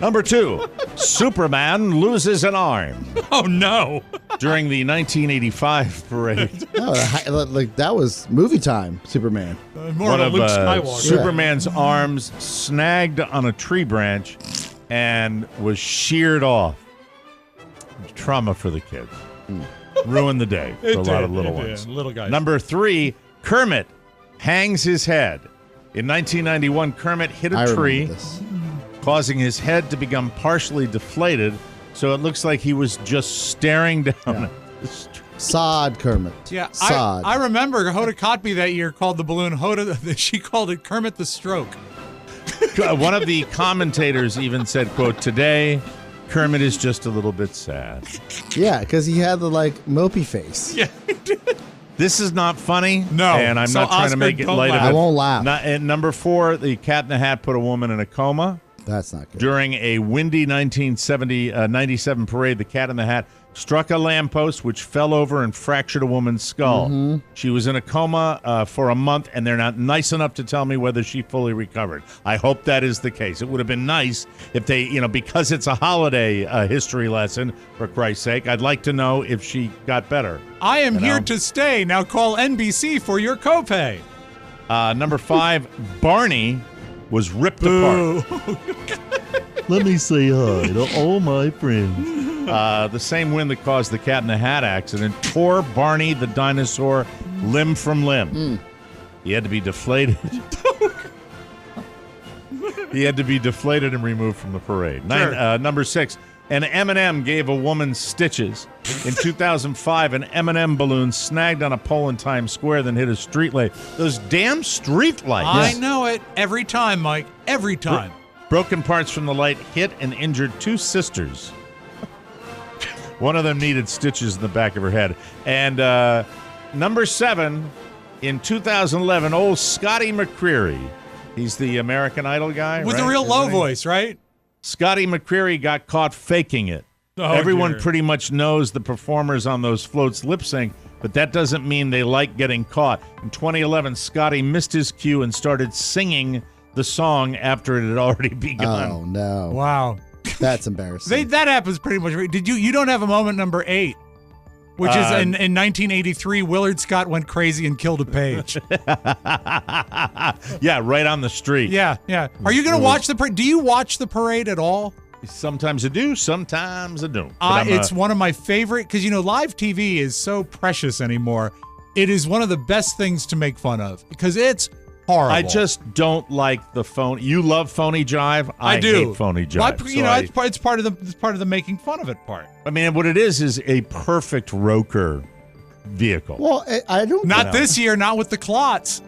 Speaker 4: Number 2, Superman loses an arm.
Speaker 5: Oh, no.
Speaker 4: During the 1985 parade.
Speaker 6: That was movie time, Superman.
Speaker 5: More
Speaker 4: One
Speaker 5: of
Speaker 4: of
Speaker 5: Luke Skywalker.
Speaker 4: Superman's arms snagged on a tree branch and was sheared off. Trauma for the kids. Ruined the day for a lot of little ones.
Speaker 5: Little guys.
Speaker 4: Number 3, Kermit hangs his head. In 1991, Kermit hit a tree, causing his head to become partially deflated, so it looks like he was just staring down at the street.
Speaker 6: Sod Kermit.
Speaker 5: Yeah,
Speaker 6: Sod.
Speaker 5: I remember Hoda Kotb that year called the balloon Hoda. She called it Kermit the Stroke.
Speaker 4: One of the commentators even said, quote, today, Kermit is just a little bit sad.
Speaker 6: Yeah, because he had the, mopey face.
Speaker 5: Yeah.
Speaker 4: This is not funny.
Speaker 5: No.
Speaker 4: And I'm not trying to make it light of it.
Speaker 6: I won't laugh.
Speaker 4: And number 4, the Cat in the Hat put a woman in a coma.
Speaker 6: That's not good.
Speaker 4: During a windy 1997 parade, the Cat in the Hat struck a lamppost, which fell over and fractured a woman's skull.
Speaker 6: Mm-hmm.
Speaker 4: She was in a coma for a month, and they're not nice enough to tell me whether she fully recovered. I hope that is the case. It would have been nice if they, because it's a holiday history lesson, for Christ's sake, I'd like to know if she got better.
Speaker 5: I am here to stay. Now call NBC for your copay.
Speaker 4: Number 5, Barney was ripped apart. Let me say hi to all my friends. The same wind that caused the Cat in the Hat accident tore Barney the dinosaur limb from limb. He had to be deflated. He had to be deflated and removed from the parade. Number 6, an M&M gave a woman stitches. In 2005, an M&M balloon snagged on a pole in Times Square, then hit a street light. Those damn street lights.
Speaker 5: I know it. Every time, Mike. Every time.
Speaker 4: Broken parts from the light hit and injured 2 sisters. One of them needed stitches in the back of her head. And number 7, in 2011, old Scotty McCreery. He's the American Idol guy,
Speaker 5: with a real low voice, right?
Speaker 4: Scotty McCreery got caught faking it.
Speaker 5: Oh,
Speaker 4: Everyone pretty much knows the performers on those floats lip sync, but that doesn't mean they like getting caught. In 2011, Scotty missed his cue and started singing the song after it had already begun.
Speaker 6: Oh, no.
Speaker 5: Wow.
Speaker 6: That's embarrassing.
Speaker 5: That happens pretty much. You don't have a moment number 8, which is in 1983, Willard Scott went crazy and killed a page.
Speaker 4: Yeah, right on the street.
Speaker 5: Yeah. Are you going to watch the parade? Do you watch the parade at all?
Speaker 4: Sometimes I do, sometimes I don't.
Speaker 5: It's one of my favorite, because, live TV is so precious anymore. It is one of the best things to make fun of, because it's horrible.
Speaker 4: I just don't like the phone. You love phony jive. I
Speaker 5: do.
Speaker 4: hate phony jive.
Speaker 5: Well, it's part of the making fun of it part.
Speaker 4: I mean, what it is a perfect Roker vehicle.
Speaker 6: Well, I don't.
Speaker 5: Not this year. Not with the clots.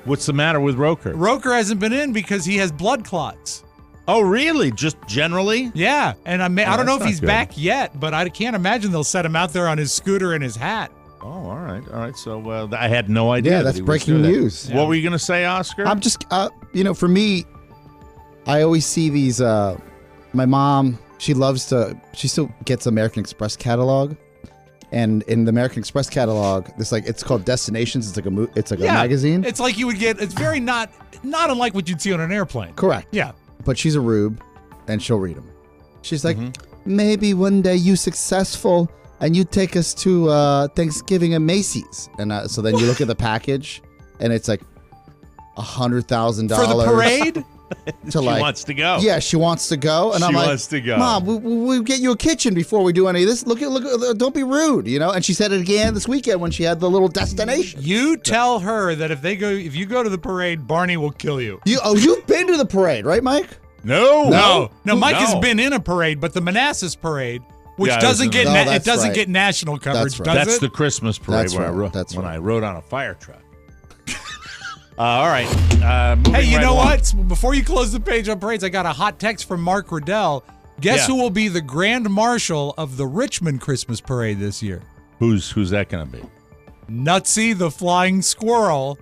Speaker 4: What's the matter with Roker?
Speaker 5: Roker hasn't been in because he has blood clots.
Speaker 4: Oh, really? Just generally?
Speaker 5: Yeah, and I don't know if he's
Speaker 4: good.
Speaker 5: back yet, but I can't imagine they'll set him out there on his scooter and his hat.
Speaker 4: Oh, all right. So I had no idea.
Speaker 6: Yeah, that's breaking news.
Speaker 4: What were you going to say, Oscar?
Speaker 6: I'm just, for me, I always see these. My mom, she still gets American Express catalog, and in the American Express catalog, it's called Destinations. It's like a magazine.
Speaker 5: It's like you would get. It's very not unlike what you'd see on an airplane.
Speaker 6: Correct.
Speaker 5: Yeah.
Speaker 6: But she's a rube, and she'll read them. She's like, maybe one day you successful, and you take us to Thanksgiving at Macy's. And so then you look at the package, and it's like $100,000
Speaker 5: for the parade.
Speaker 4: She wants to go.
Speaker 6: Yeah, she wants to go, and I'm like,
Speaker 4: wants to go.
Speaker 6: Mom, we'll get you a kitchen before we do any of this. Look, don't be rude, And she said it again this weekend when she had the little destination.
Speaker 5: You tell her that if you go to the parade, Barney will kill you.
Speaker 6: You've been to the parade, right, Mike?
Speaker 4: No.
Speaker 5: Mike has been in a parade, but the Manassas parade, which doesn't get get national coverage.
Speaker 4: That's the Christmas parade where I rode on a fire truck. All right.
Speaker 5: Hey, you know what? Before you close the page on parades, I got a hot text from Mark Riddell. Guess who will be the Grand Marshal of the Richmond Christmas Parade this year?
Speaker 4: Who's that going to be?
Speaker 5: Nutsy the Flying Squirrel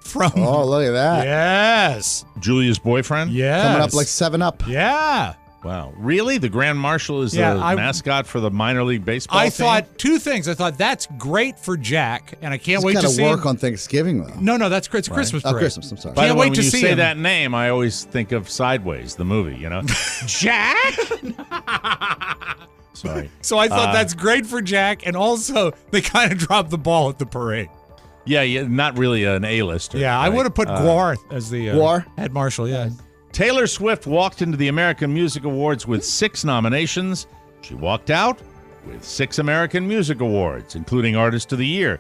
Speaker 5: from...
Speaker 6: Oh, look at that.
Speaker 5: Yes.
Speaker 4: Julia's boyfriend?
Speaker 5: Yes.
Speaker 6: Coming up like 7-Up.
Speaker 5: Yeah.
Speaker 4: Wow. Really? The Grand Marshal is the mascot for the minor league baseball team?
Speaker 5: I thought 2 things. I thought that's great for Jack, and I can't wait to see
Speaker 6: work on Thanksgiving, though.
Speaker 5: No, that's Christmas parade.
Speaker 6: Oh, Christmas, I'm sorry.
Speaker 4: By the way,
Speaker 5: wait
Speaker 4: when
Speaker 5: to
Speaker 4: you
Speaker 5: see
Speaker 4: say
Speaker 5: him.
Speaker 4: that name, I always think of Sideways, the movie,
Speaker 5: Jack?
Speaker 4: Sorry.
Speaker 5: So I thought that's great for Jack, and also they kind of dropped the ball at the parade.
Speaker 4: Yeah, not really an A-lister.
Speaker 5: Yeah,
Speaker 4: right?
Speaker 5: I would have put Guar as the head marshal, yeah.
Speaker 4: Taylor Swift walked into the American Music Awards with 6 nominations. She walked out with 6 American Music Awards, including Artist of the Year.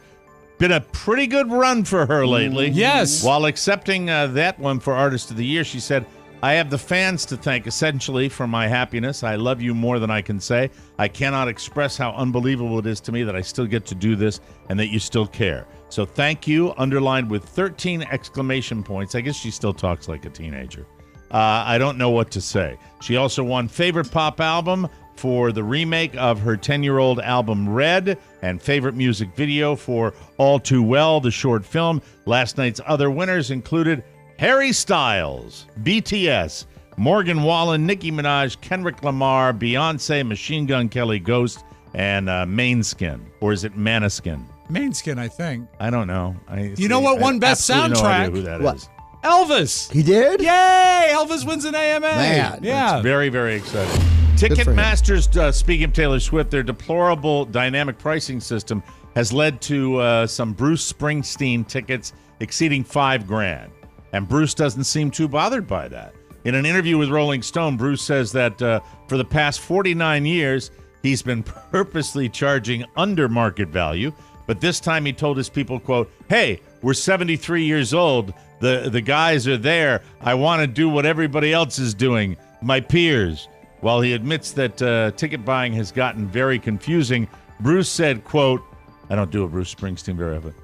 Speaker 4: Been a pretty good run for her lately.
Speaker 5: Yes.
Speaker 4: While accepting that one for Artist of the Year, she said, I have the fans to thank, essentially, for my happiness. I love you more than I can say. I cannot express how unbelievable it is to me that I still get to do this and that you still care. So thank you, underlined with 13 exclamation points. I guess she still talks like a teenager. I don't know what to say. She also won Favorite Pop Album for the remake of her 10-year-old album Red, and Favorite Music Video for All Too Well, the short film. Last night's other winners included Harry Styles, BTS, Morgan Wallen, Nicki Minaj, Kendrick Lamar, Beyonce, Machine Gun Kelly, Ghost, and Maneskin. Or is it Maneskin?
Speaker 5: Maneskin, I think.
Speaker 4: I don't know.
Speaker 5: You know what won Best
Speaker 4: absolutely
Speaker 5: Soundtrack?
Speaker 4: No idea who that is.
Speaker 5: Elvis.
Speaker 6: He did?
Speaker 5: Yay! Elvis wins an AMA.
Speaker 6: Man,
Speaker 5: yeah.
Speaker 4: That's very, very exciting. Ticketmaster's, speaking of Taylor Swift, their deplorable dynamic pricing system has led to some Bruce Springsteen tickets exceeding $5,000. And Bruce doesn't seem too bothered by that. In an interview with Rolling Stone, Bruce says that for the past 49 years, he's been purposely charging under market value. But this time he told his people, quote, "Hey, we're 73 years old. The guys are there. I want to do what everybody else is doing, my peers." While he admits that ticket buying has gotten very confusing, Bruce said, quote, I don't do a Bruce Springsteen very often,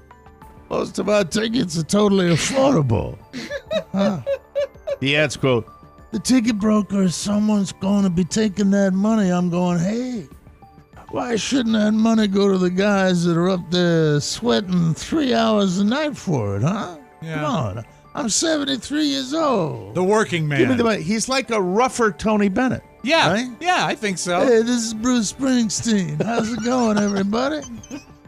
Speaker 4: "Most of our tickets are totally affordable." He adds, quote, "The ticket broker is someone's going to be taking that money." I'm going, hey, why shouldn't that money go to the guys that are up there sweating 3 hours a night for it, huh?
Speaker 5: Yeah.
Speaker 4: Come on. I'm 73 years old.
Speaker 5: The working man.
Speaker 4: Give me the money. He's like a rougher Tony Bennett.
Speaker 5: Yeah.
Speaker 4: Right?
Speaker 5: Yeah, I think so.
Speaker 4: Hey, this is Bruce Springsteen. How's it going, everybody?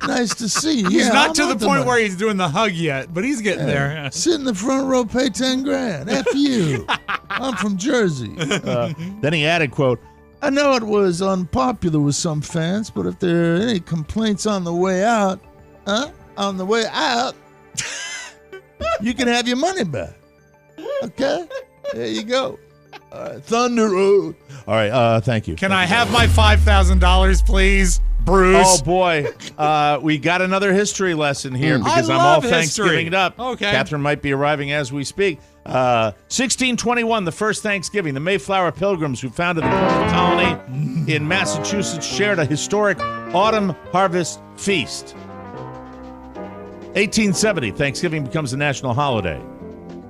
Speaker 4: Nice to see you.
Speaker 5: He's
Speaker 4: Yeah,
Speaker 5: not
Speaker 4: I'm
Speaker 5: to the
Speaker 4: not
Speaker 5: point
Speaker 4: money.
Speaker 5: where he's doing the hug yet, but he's getting there.
Speaker 4: Sit in the front row, pay $10,000. F you. I'm from Jersey. Then he added, quote, "I know it was unpopular with some fans, but if there are any complaints on the way out, you can have your money back." Okay? There you go. All right, Thunder Road. All right, thank you.
Speaker 5: Can I have my $5,000, please, Bruce?
Speaker 4: Oh, boy. We got another history lesson here because I'm all Thanksgiving it up.
Speaker 5: Okay.
Speaker 4: Catherine might be arriving as we speak. 1621, the first Thanksgiving. The Mayflower Pilgrims, who founded the Plymouth colony in Massachusetts, shared a historic autumn harvest feast. 1870, Thanksgiving becomes a national holiday.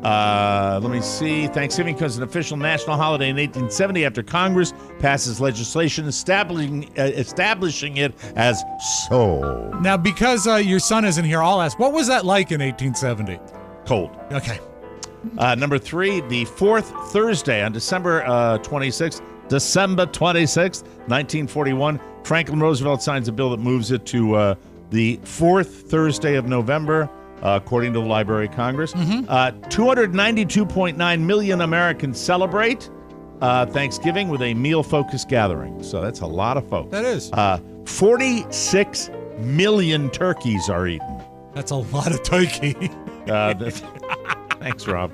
Speaker 4: Let me see. Thanksgiving becomes an official national holiday in 1870 after Congress passes legislation establishing it as so.
Speaker 5: Now, because your son isn't here, I'll ask, what was that like in 1870?
Speaker 4: Cold.
Speaker 5: Okay.
Speaker 4: Number 3, the fourth Thursday on December 26th, 1941, Franklin Roosevelt signs a bill that moves it to the fourth Thursday of November. According to the Library of Congress. 292.9 million Americans celebrate Thanksgiving with a meal-focused gathering. So that's a lot of folks.
Speaker 5: That is.
Speaker 4: 46 million turkeys are eaten.
Speaker 5: That's a lot of turkey.
Speaker 4: Thanks, Rob.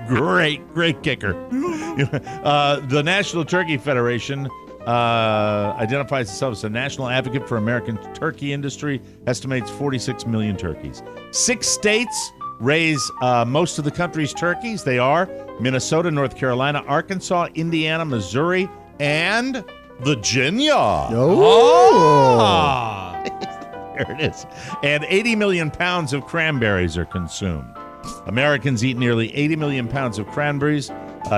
Speaker 4: Great kicker. The National Turkey Federation identifies itself as a national advocate for American turkey industry, estimates 46 million turkeys. 6 states raise most of the country's turkeys. They are Minnesota, North Carolina, Arkansas, Indiana, Missouri, and Virginia.
Speaker 6: Oh.
Speaker 4: There it is. And 80 million pounds of cranberries are consumed. Americans eat nearly 80 million pounds of cranberries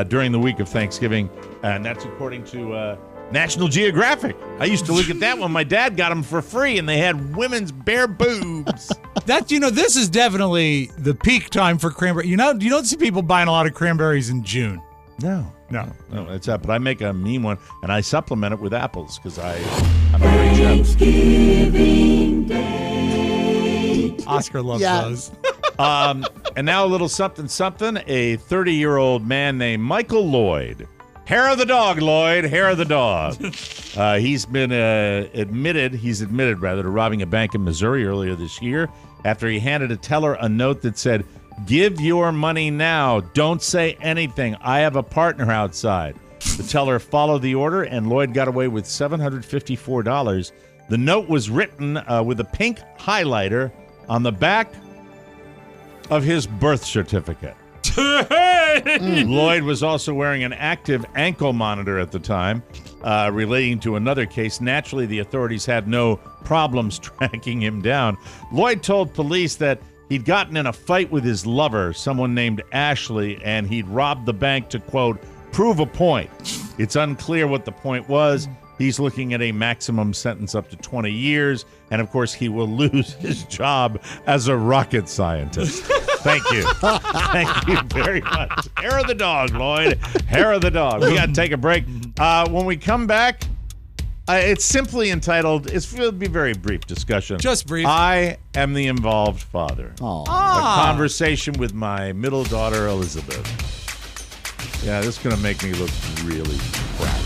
Speaker 4: during the week of Thanksgiving, and that's according to National Geographic. I used to look at that when my dad got them for free, and they had women's bare boobs.
Speaker 5: This is definitely the peak time for cranberry. You don't see people buying a lot of cranberries in June.
Speaker 4: No, it's up. But I make a mean one, and I supplement it with apples because I'm a great chef.
Speaker 5: Oscar loves those.
Speaker 4: And now a little something. A 30-year-old man named Michael Lloyd. Hair of the dog, Lloyd. Hair of the dog. He's been admitted to robbing a bank in Missouri earlier this year after he handed a teller a note that said, "Give your money now. Don't say anything. I have a partner outside." The teller followed the order, and Lloyd got away with $754. The note was written with a pink highlighter on the back of his birth certificate. Lloyd was also wearing an active ankle monitor at the time, relating to another case. Naturally, the authorities had no problems tracking him down. Lloyd told police that he'd gotten in a fight with his lover, someone named Ashley, and he'd robbed the bank to, quote, prove a point. It's unclear what the point was. He's looking at a maximum sentence up to 20 years, and of course, he will lose his job as a rocket scientist. Thank you. Thank you very much. Hair of the dog, Lloyd. Hair of the dog. We got to take a break. When we come back, it's simply entitled, it'll be a very brief discussion.
Speaker 5: Just brief.
Speaker 4: I am the involved father.
Speaker 6: Aww.
Speaker 4: A conversation with my middle daughter, Elizabeth. Yeah, this is going to make me look really crappy.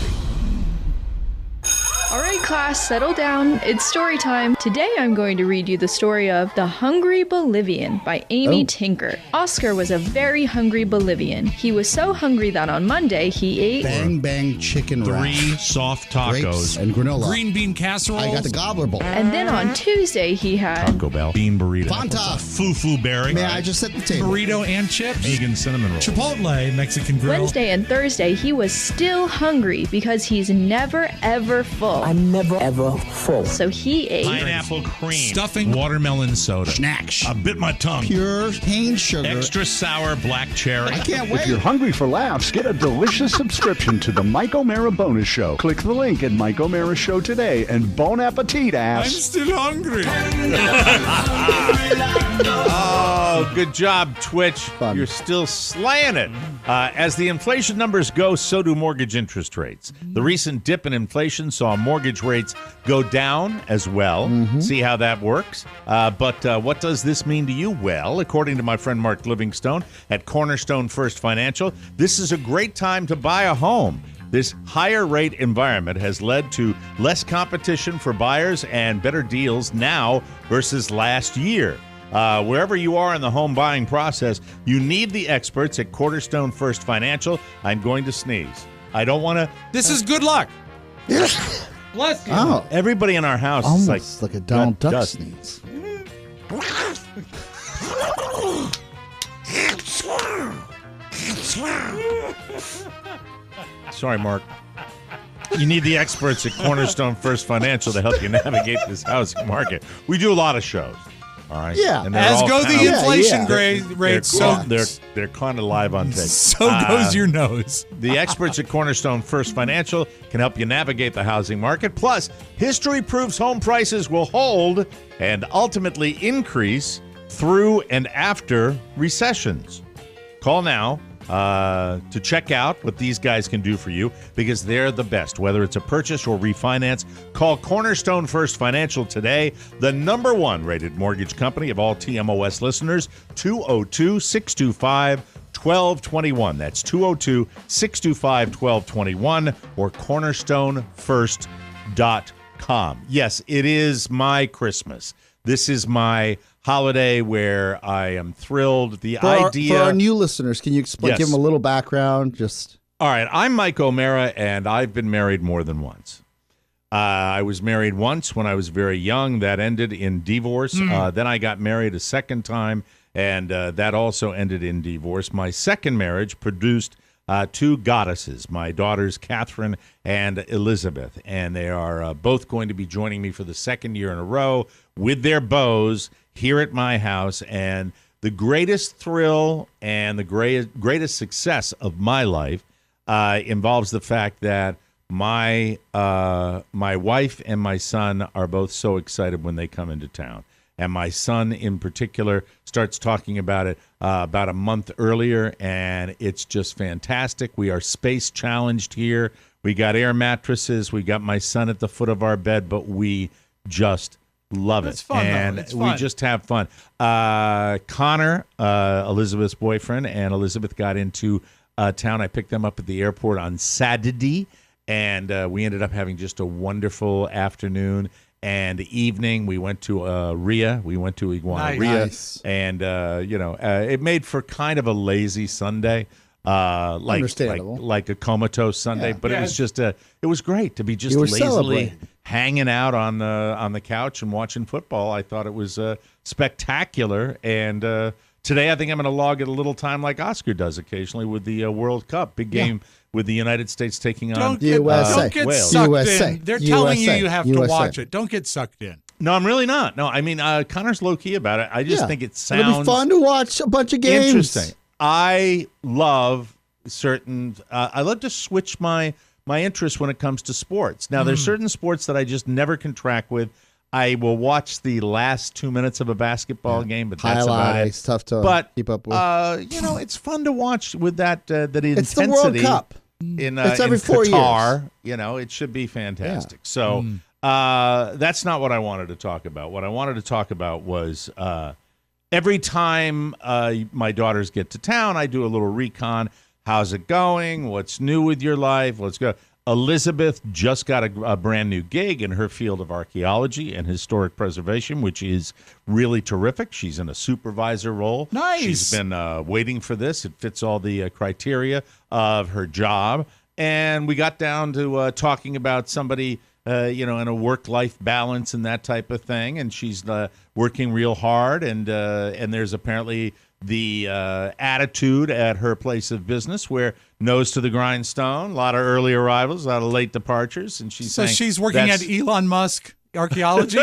Speaker 9: All right, class, settle down. It's story time. Today I'm going to read you the story of The Hungry Bolivian by Amy Tinker. Oscar was a very hungry Bolivian. He was so hungry that on Monday he ate
Speaker 8: Bang Bang chicken wrap,
Speaker 1: 3 soft tacos,
Speaker 8: grapes and granola,
Speaker 10: Green bean casserole.
Speaker 8: I got the gobbler bowl.
Speaker 9: and then on Tuesday he had
Speaker 4: Taco Bell. Bean burrito.
Speaker 8: Fanta.
Speaker 1: Fufu berry,
Speaker 8: May I just set the table?
Speaker 10: Burrito and chips.
Speaker 1: vegan cinnamon roll.
Speaker 10: Chipotle Mexican grill.
Speaker 9: Wednesday and Thursday he was still hungry because he's never ever full.
Speaker 14: I'm never ever full.
Speaker 9: So he ate
Speaker 1: Pineapple cream,
Speaker 10: Stuffing.
Speaker 1: watermelon soda.
Speaker 8: Snacks.
Speaker 1: I bit my tongue.
Speaker 8: Pure cane sugar.
Speaker 1: Extra sour black cherry.
Speaker 8: I can't
Speaker 15: If you're
Speaker 8: wait.
Speaker 15: hungry for laughs, get a delicious subscription to the Mike O'Mara Bonus Show. Click the link at Mike O'Mara Show today and bon appetit,
Speaker 10: I'm
Speaker 15: ass.
Speaker 10: still hungry.
Speaker 4: Oh, good job, Twitch.
Speaker 6: Fun.
Speaker 4: You're still slaying it. As the inflation numbers go, so do mortgage interest rates. The recent dip in inflation saw mortgage rates go down as well. See how that works. But what does this mean to you? Well, according to my friend Mark Livingstone at Cornerstone First Financial, this is a great time to buy a home. This higher rate environment has led to less competition for buyers and better deals now versus last year. Wherever you are in the home buying process, you need the experts at Cornerstone First Financial. I'm going to sneeze. I don't want to.
Speaker 5: This is good luck. Bless you.
Speaker 6: Oh,
Speaker 4: Everybody in our house
Speaker 6: almost
Speaker 4: is
Speaker 6: like a Donald Duck
Speaker 4: dust.
Speaker 6: sneeze.
Speaker 4: Sorry, Mark. You need the experts at Cornerstone First Financial to help you navigate this housing market. We do a lot of shows. All right.
Speaker 6: Yeah.
Speaker 4: And they're
Speaker 5: As
Speaker 4: all
Speaker 5: go
Speaker 4: kind
Speaker 5: the
Speaker 4: of-
Speaker 5: inflation
Speaker 6: yeah.
Speaker 5: rates,
Speaker 4: they're kind of live on tape.
Speaker 5: so goes your nose.
Speaker 4: The experts at Cornerstone First Financial can help you navigate the housing market. Plus, history proves home prices will hold and ultimately increase through and after recessions. Call now to check out what these guys can do for you because they're the best. Whether it's a purchase or refinance, call Cornerstone First Financial today, the #1 rated mortgage company of all TMOS listeners, 202-625-1221. That's 202-625-1221 or cornerstonefirst.com. Yes, it is my Christmas. This is my holiday where I am thrilled.
Speaker 6: For our new listeners, can you explain?
Speaker 4: Yes.
Speaker 6: Give them a little background. Just
Speaker 4: All right, I'm Mike O'Mara, and I've been married more than once. I was married once when I was very young. That ended in divorce. Then I got married a second time, and that also ended in divorce. My second marriage produced 2 goddesses, my daughters Catherine and Elizabeth, and they are both going to be joining me for the second year in a row with their bows here at my house. And the greatest thrill and the greatest success of my life involves the fact that my wife and my son are both so excited when they come into town. And my son in particular starts talking about it about a month earlier, and it's just fantastic. We are space challenged here. We got air mattresses. We got my son at the foot of our bed, but we just love it.
Speaker 5: It's fun,
Speaker 4: and
Speaker 5: though. It's
Speaker 4: we
Speaker 5: fun.
Speaker 4: just have fun. Connor, Elizabeth's boyfriend, and Elizabeth got into town. I picked them up at the airport on Saturday, and we ended up having just a wonderful afternoon and evening. We went to Ria. We went to Iguana Ria.
Speaker 6: Nice.
Speaker 4: And, it made for kind of a lazy Sunday.
Speaker 6: Understandable.
Speaker 4: Like a comatose Sunday,
Speaker 6: Yeah.
Speaker 4: but it was just it was great to be just
Speaker 6: You were
Speaker 4: lazily
Speaker 6: celebrating.
Speaker 4: hanging out on the couch and watching football. I thought it was spectacular and Today, I think I'm going to log at a little time like Oscar does occasionally with the World Cup. Big game with the United States taking on
Speaker 5: USA. Don't get sucked
Speaker 6: USA.
Speaker 5: in. They're telling you have to
Speaker 6: USA.
Speaker 5: watch it. Don't get sucked in.
Speaker 4: No, I'm really not. No, I mean, Connor's low-key about it. I just think it sounds
Speaker 6: It'll be fun to watch a bunch of games.
Speaker 4: Interesting. I love certain I love to switch my interest when it comes to sports. Now, there's certain sports that I just never can track with. I will watch the last 2 minutes of a basketball game, but that's about it.
Speaker 6: It's tough to keep up with.
Speaker 4: It's fun to watch with that intensity.
Speaker 6: It's the World Cup.
Speaker 4: It's
Speaker 6: every 4
Speaker 4: Qatar,
Speaker 6: years.
Speaker 4: It should be fantastic. So that's not what I wanted to talk about. What I wanted to talk about was every time my daughters get to town, I do a little recon. How's it going? What's new with your life? Let's go. Elizabeth just got a brand new gig in her field of archaeology and historic preservation, which is really terrific. She's in a supervisor role.
Speaker 5: Nice.
Speaker 4: She's been waiting for this. It fits all the criteria of her job. And we got down to talking about somebody, in a work-life balance and that type of thing. And she's working real hard. And there's apparently the attitude at her place of business where nose to the grindstone, a lot of early arrivals, a lot of late departures, and
Speaker 5: she's working at Elon Musk Archaeology.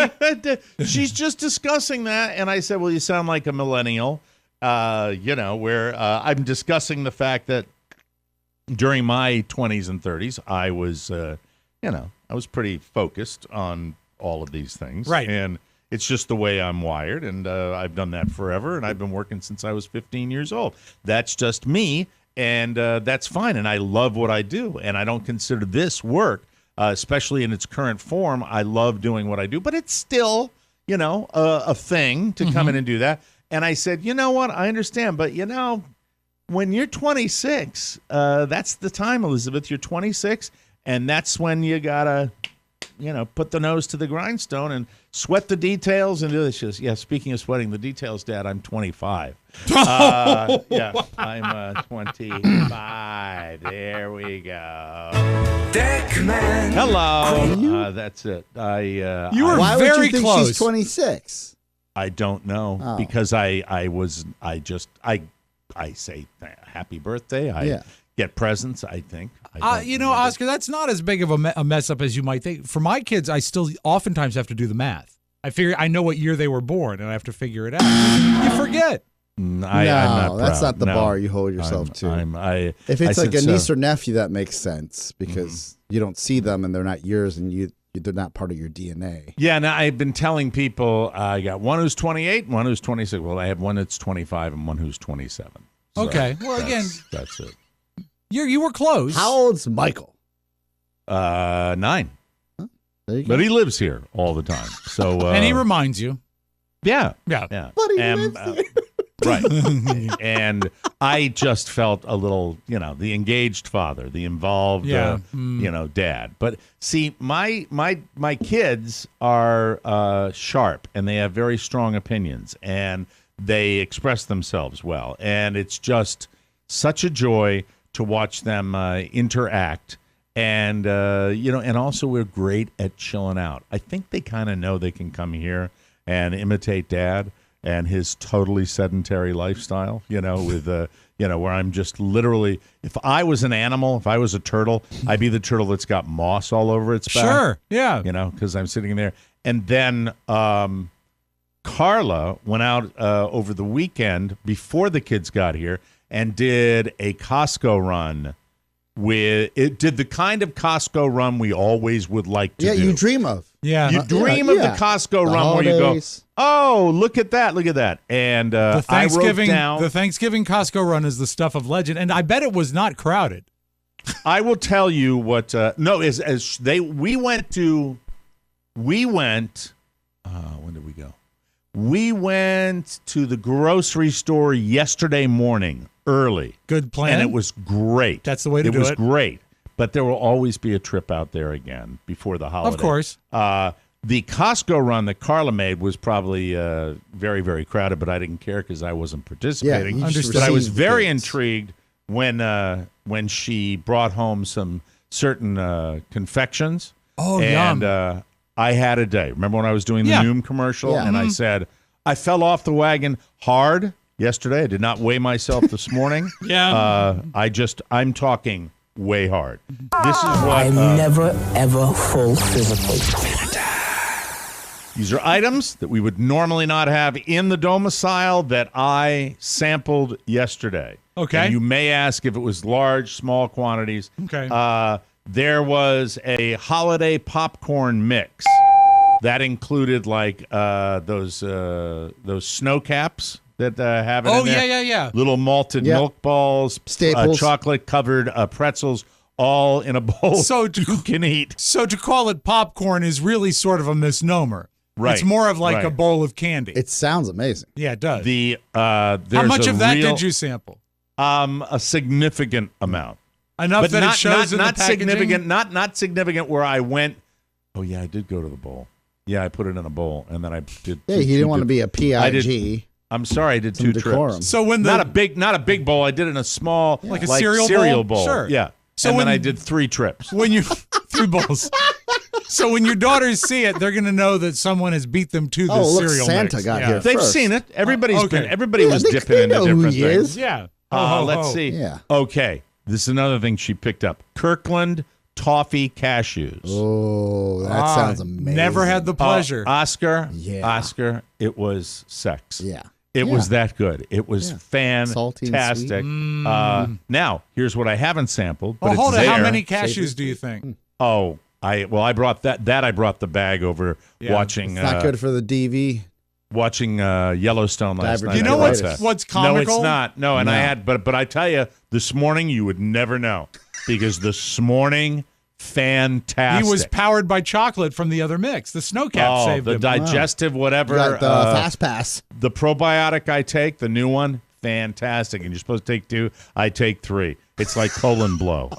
Speaker 4: She's just discussing that, and I said, "Well, you sound like a millennial," where I'm discussing the fact that during my 20s and 30s, I was, I was pretty focused on all of these things,
Speaker 5: right,
Speaker 4: and it's just the way I'm wired, and I've done that forever, and I've been working since I was 15 years old. That's just me, and that's fine, and I love what I do, and I don't consider this work, especially in its current form. I love doing what I do, but it's still, a thing to come in and do that. And I said, you know what? I understand, but, when you're 26, that's the time, Elizabeth. You're 26, and that's when you got to put the nose to the grindstone and sweat the details and do this. She goes, yeah, speaking of sweating the details, Dad, I'm 25. Yeah, I'm 25. There we go. Deckman. Hello. That's it.
Speaker 5: You were
Speaker 6: Why
Speaker 5: very
Speaker 6: would you think
Speaker 5: close.
Speaker 6: She's 26.
Speaker 4: I don't know because I say happy birthday. I get presents, I think.
Speaker 5: Oscar, that's not as big of a mess up as you might think. For my kids, I still oftentimes have to do the math. I figure I know what year they were born, and I have to figure it out. You forget.
Speaker 4: I'm not
Speaker 6: that's
Speaker 4: proud.
Speaker 6: not the bar you hold yourself to. If it's like a niece or nephew, that makes sense because you don't see them and they're not yours, and they're not part of your DNA.
Speaker 4: Yeah, now I've been telling people I got one who's 28, one who's 26. Well, I have one that's 25 and one who's 27. So
Speaker 5: okay. Well, again,
Speaker 4: that's it.
Speaker 5: You were close.
Speaker 6: How old's Michael?
Speaker 4: 9.
Speaker 6: Huh? There you go.
Speaker 4: But he lives here all the time. So
Speaker 5: and he reminds you.
Speaker 4: Yeah.
Speaker 5: Yeah.
Speaker 6: But he lives here.
Speaker 4: Right. And I just felt a little, the engaged father, the involved, dad. But see, my kids are sharp and they have very strong opinions and they express themselves well. And it's just such a joy to watch them interact. And, and also we're great at chilling out. I think they kind of know they can come here and imitate Dad and his totally sedentary lifestyle, with, where I'm just literally, if I was an animal, if I was a turtle, I'd be the turtle that's got moss all over its back.
Speaker 5: Sure, yeah.
Speaker 4: Because I'm sitting there. And then Carla went out over the weekend before the kids got here and did a Costco run. Did the kind of Costco run we always would like to do.
Speaker 6: Yeah, you dream of.
Speaker 4: Yeah. You dream of the Costco run
Speaker 6: holidays.
Speaker 4: Where you go, oh, look at that. And
Speaker 5: the Thanksgiving,
Speaker 4: I wrote down,
Speaker 5: the Thanksgiving Costco run is the stuff of legend, and I bet it was not crowded.
Speaker 4: I will tell you what. We went. When did we go? We went to the grocery store yesterday morning, early.
Speaker 5: Good plan.
Speaker 4: And it was great.
Speaker 5: That's the way to do it.
Speaker 4: It was great. But there will always be a trip out there again before the holiday.
Speaker 5: Of course.
Speaker 4: The Costco run that Carla made was probably very, very crowded, but I didn't care because I wasn't participating.
Speaker 6: Yeah,
Speaker 4: but I was very intrigued when she brought home some certain confections.
Speaker 5: Oh,
Speaker 4: and,
Speaker 5: yum.
Speaker 4: I had a day. Remember when I was doing the Noom commercial?
Speaker 6: Yeah.
Speaker 4: And I said, I fell off the wagon hard yesterday. I did not weigh myself this morning.
Speaker 5: Yeah.
Speaker 4: I'm talking way hard. This is what
Speaker 14: I'm never ever full physically.
Speaker 4: These are items that we would normally not have in the domicile that I sampled yesterday.
Speaker 5: Okay.
Speaker 4: And you may ask if it was large, small quantities.
Speaker 5: Okay.
Speaker 4: There was a holiday popcorn mix that included like those snow caps that have it in there.
Speaker 5: yeah.
Speaker 4: Little malted milk balls,
Speaker 6: Staples,
Speaker 4: chocolate covered pretzels, all in a bowl
Speaker 5: so
Speaker 4: you can eat.
Speaker 5: So to call it popcorn is really sort of a misnomer.
Speaker 4: Right.
Speaker 5: It's more of like a bowl of candy.
Speaker 6: It sounds amazing.
Speaker 5: Yeah, it does.
Speaker 4: How
Speaker 5: much of that did you sample?
Speaker 4: A significant amount.
Speaker 5: Enough
Speaker 4: But
Speaker 5: that
Speaker 4: not,
Speaker 5: it shows
Speaker 4: not,
Speaker 5: in
Speaker 4: not
Speaker 5: the packaging?
Speaker 4: significant. Not significant where I went, oh yeah, I did go to the bowl. Yeah, I put it in a bowl and then I did.
Speaker 6: Yeah, he didn't want to be a PIG.
Speaker 4: I'm sorry, I did two trips.
Speaker 5: So when
Speaker 4: not a big bowl, I did it in a small
Speaker 5: like a cereal bowl?
Speaker 4: Sure. Yeah.
Speaker 5: So
Speaker 4: and
Speaker 5: when
Speaker 4: then I did 3 trips.
Speaker 5: When you 3 bowls. So when your daughters see it, they're going to know that someone has beat them to the cereal
Speaker 6: Santa
Speaker 5: mix.
Speaker 6: got here
Speaker 4: They've
Speaker 6: first.
Speaker 4: seen it. Everybody was
Speaker 6: they
Speaker 4: dipping into
Speaker 6: know who
Speaker 4: different
Speaker 6: he
Speaker 4: things.
Speaker 6: is.
Speaker 5: Yeah.
Speaker 4: Let's see.
Speaker 6: Yeah.
Speaker 4: Okay. This is another thing she picked up. Kirkland toffee cashews.
Speaker 6: Oh, that sounds amazing.
Speaker 5: Never had the pleasure.
Speaker 4: Oscar.
Speaker 6: Yeah.
Speaker 4: Oscar, it was sex.
Speaker 6: Yeah.
Speaker 4: It was that good. It was
Speaker 6: Salty and sweet.
Speaker 4: fantastic. Now, here's what I haven't sampled. But
Speaker 5: Well, hold
Speaker 4: it's
Speaker 5: it.
Speaker 4: there.
Speaker 5: How many cashews do you think?
Speaker 4: Oh, I brought that. I brought the bag over watching.
Speaker 6: It's not good for the DV.
Speaker 4: Watching Yellowstone last night.
Speaker 5: You know what's comical?
Speaker 4: No, it's not. No, and
Speaker 6: No.
Speaker 4: I had, but I tell you, this morning you would never know because this morning, fantastic.
Speaker 5: He was powered by chocolate from the other mix. The snow cap saved
Speaker 4: the
Speaker 5: him.
Speaker 4: digestive whatever.
Speaker 6: You got the Fast Pass.
Speaker 4: The probiotic I take, the new one, fantastic. And you're supposed to take 2. I take 3. It's like colon blow.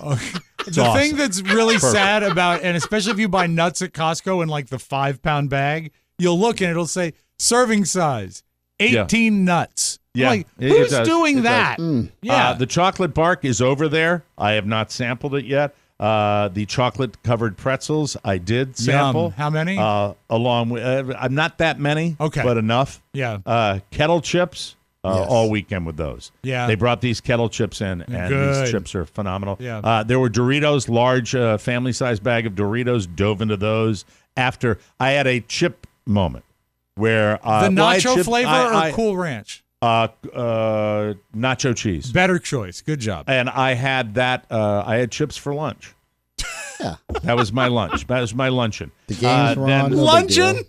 Speaker 4: It's
Speaker 5: the
Speaker 4: awesome.
Speaker 5: thing that's really sad about, and especially if you buy nuts at Costco in like the 5-pound bag, you'll look and it'll say serving size, 18 nuts.
Speaker 4: Yeah,
Speaker 5: Like,
Speaker 4: it
Speaker 5: who's
Speaker 4: does.
Speaker 5: doing
Speaker 4: It
Speaker 5: that?
Speaker 4: does.
Speaker 5: Yeah.
Speaker 4: The chocolate bark is over there. I have not sampled it yet. The chocolate covered pretzels I did sample.
Speaker 5: How many?
Speaker 4: Along with I'm not that many.
Speaker 5: Okay.
Speaker 4: But enough.
Speaker 5: Yeah.
Speaker 4: Kettle chips. All weekend with those.
Speaker 5: Yeah.
Speaker 4: They brought these kettle chips in, and
Speaker 5: Good.
Speaker 4: these chips are phenomenal.
Speaker 5: Yeah.
Speaker 4: There were Doritos, large family-sized bag of Doritos, dove into those. After I had a chip moment where
Speaker 5: the nacho flavor or Cool Ranch?
Speaker 4: Nacho cheese.
Speaker 5: Better choice. Good job.
Speaker 4: And I had that. I had chips for lunch.
Speaker 6: Yeah.
Speaker 4: That was my lunch. That was my luncheon.
Speaker 6: The game's wrong.
Speaker 4: then-
Speaker 6: no big
Speaker 5: Luncheon?
Speaker 6: deal.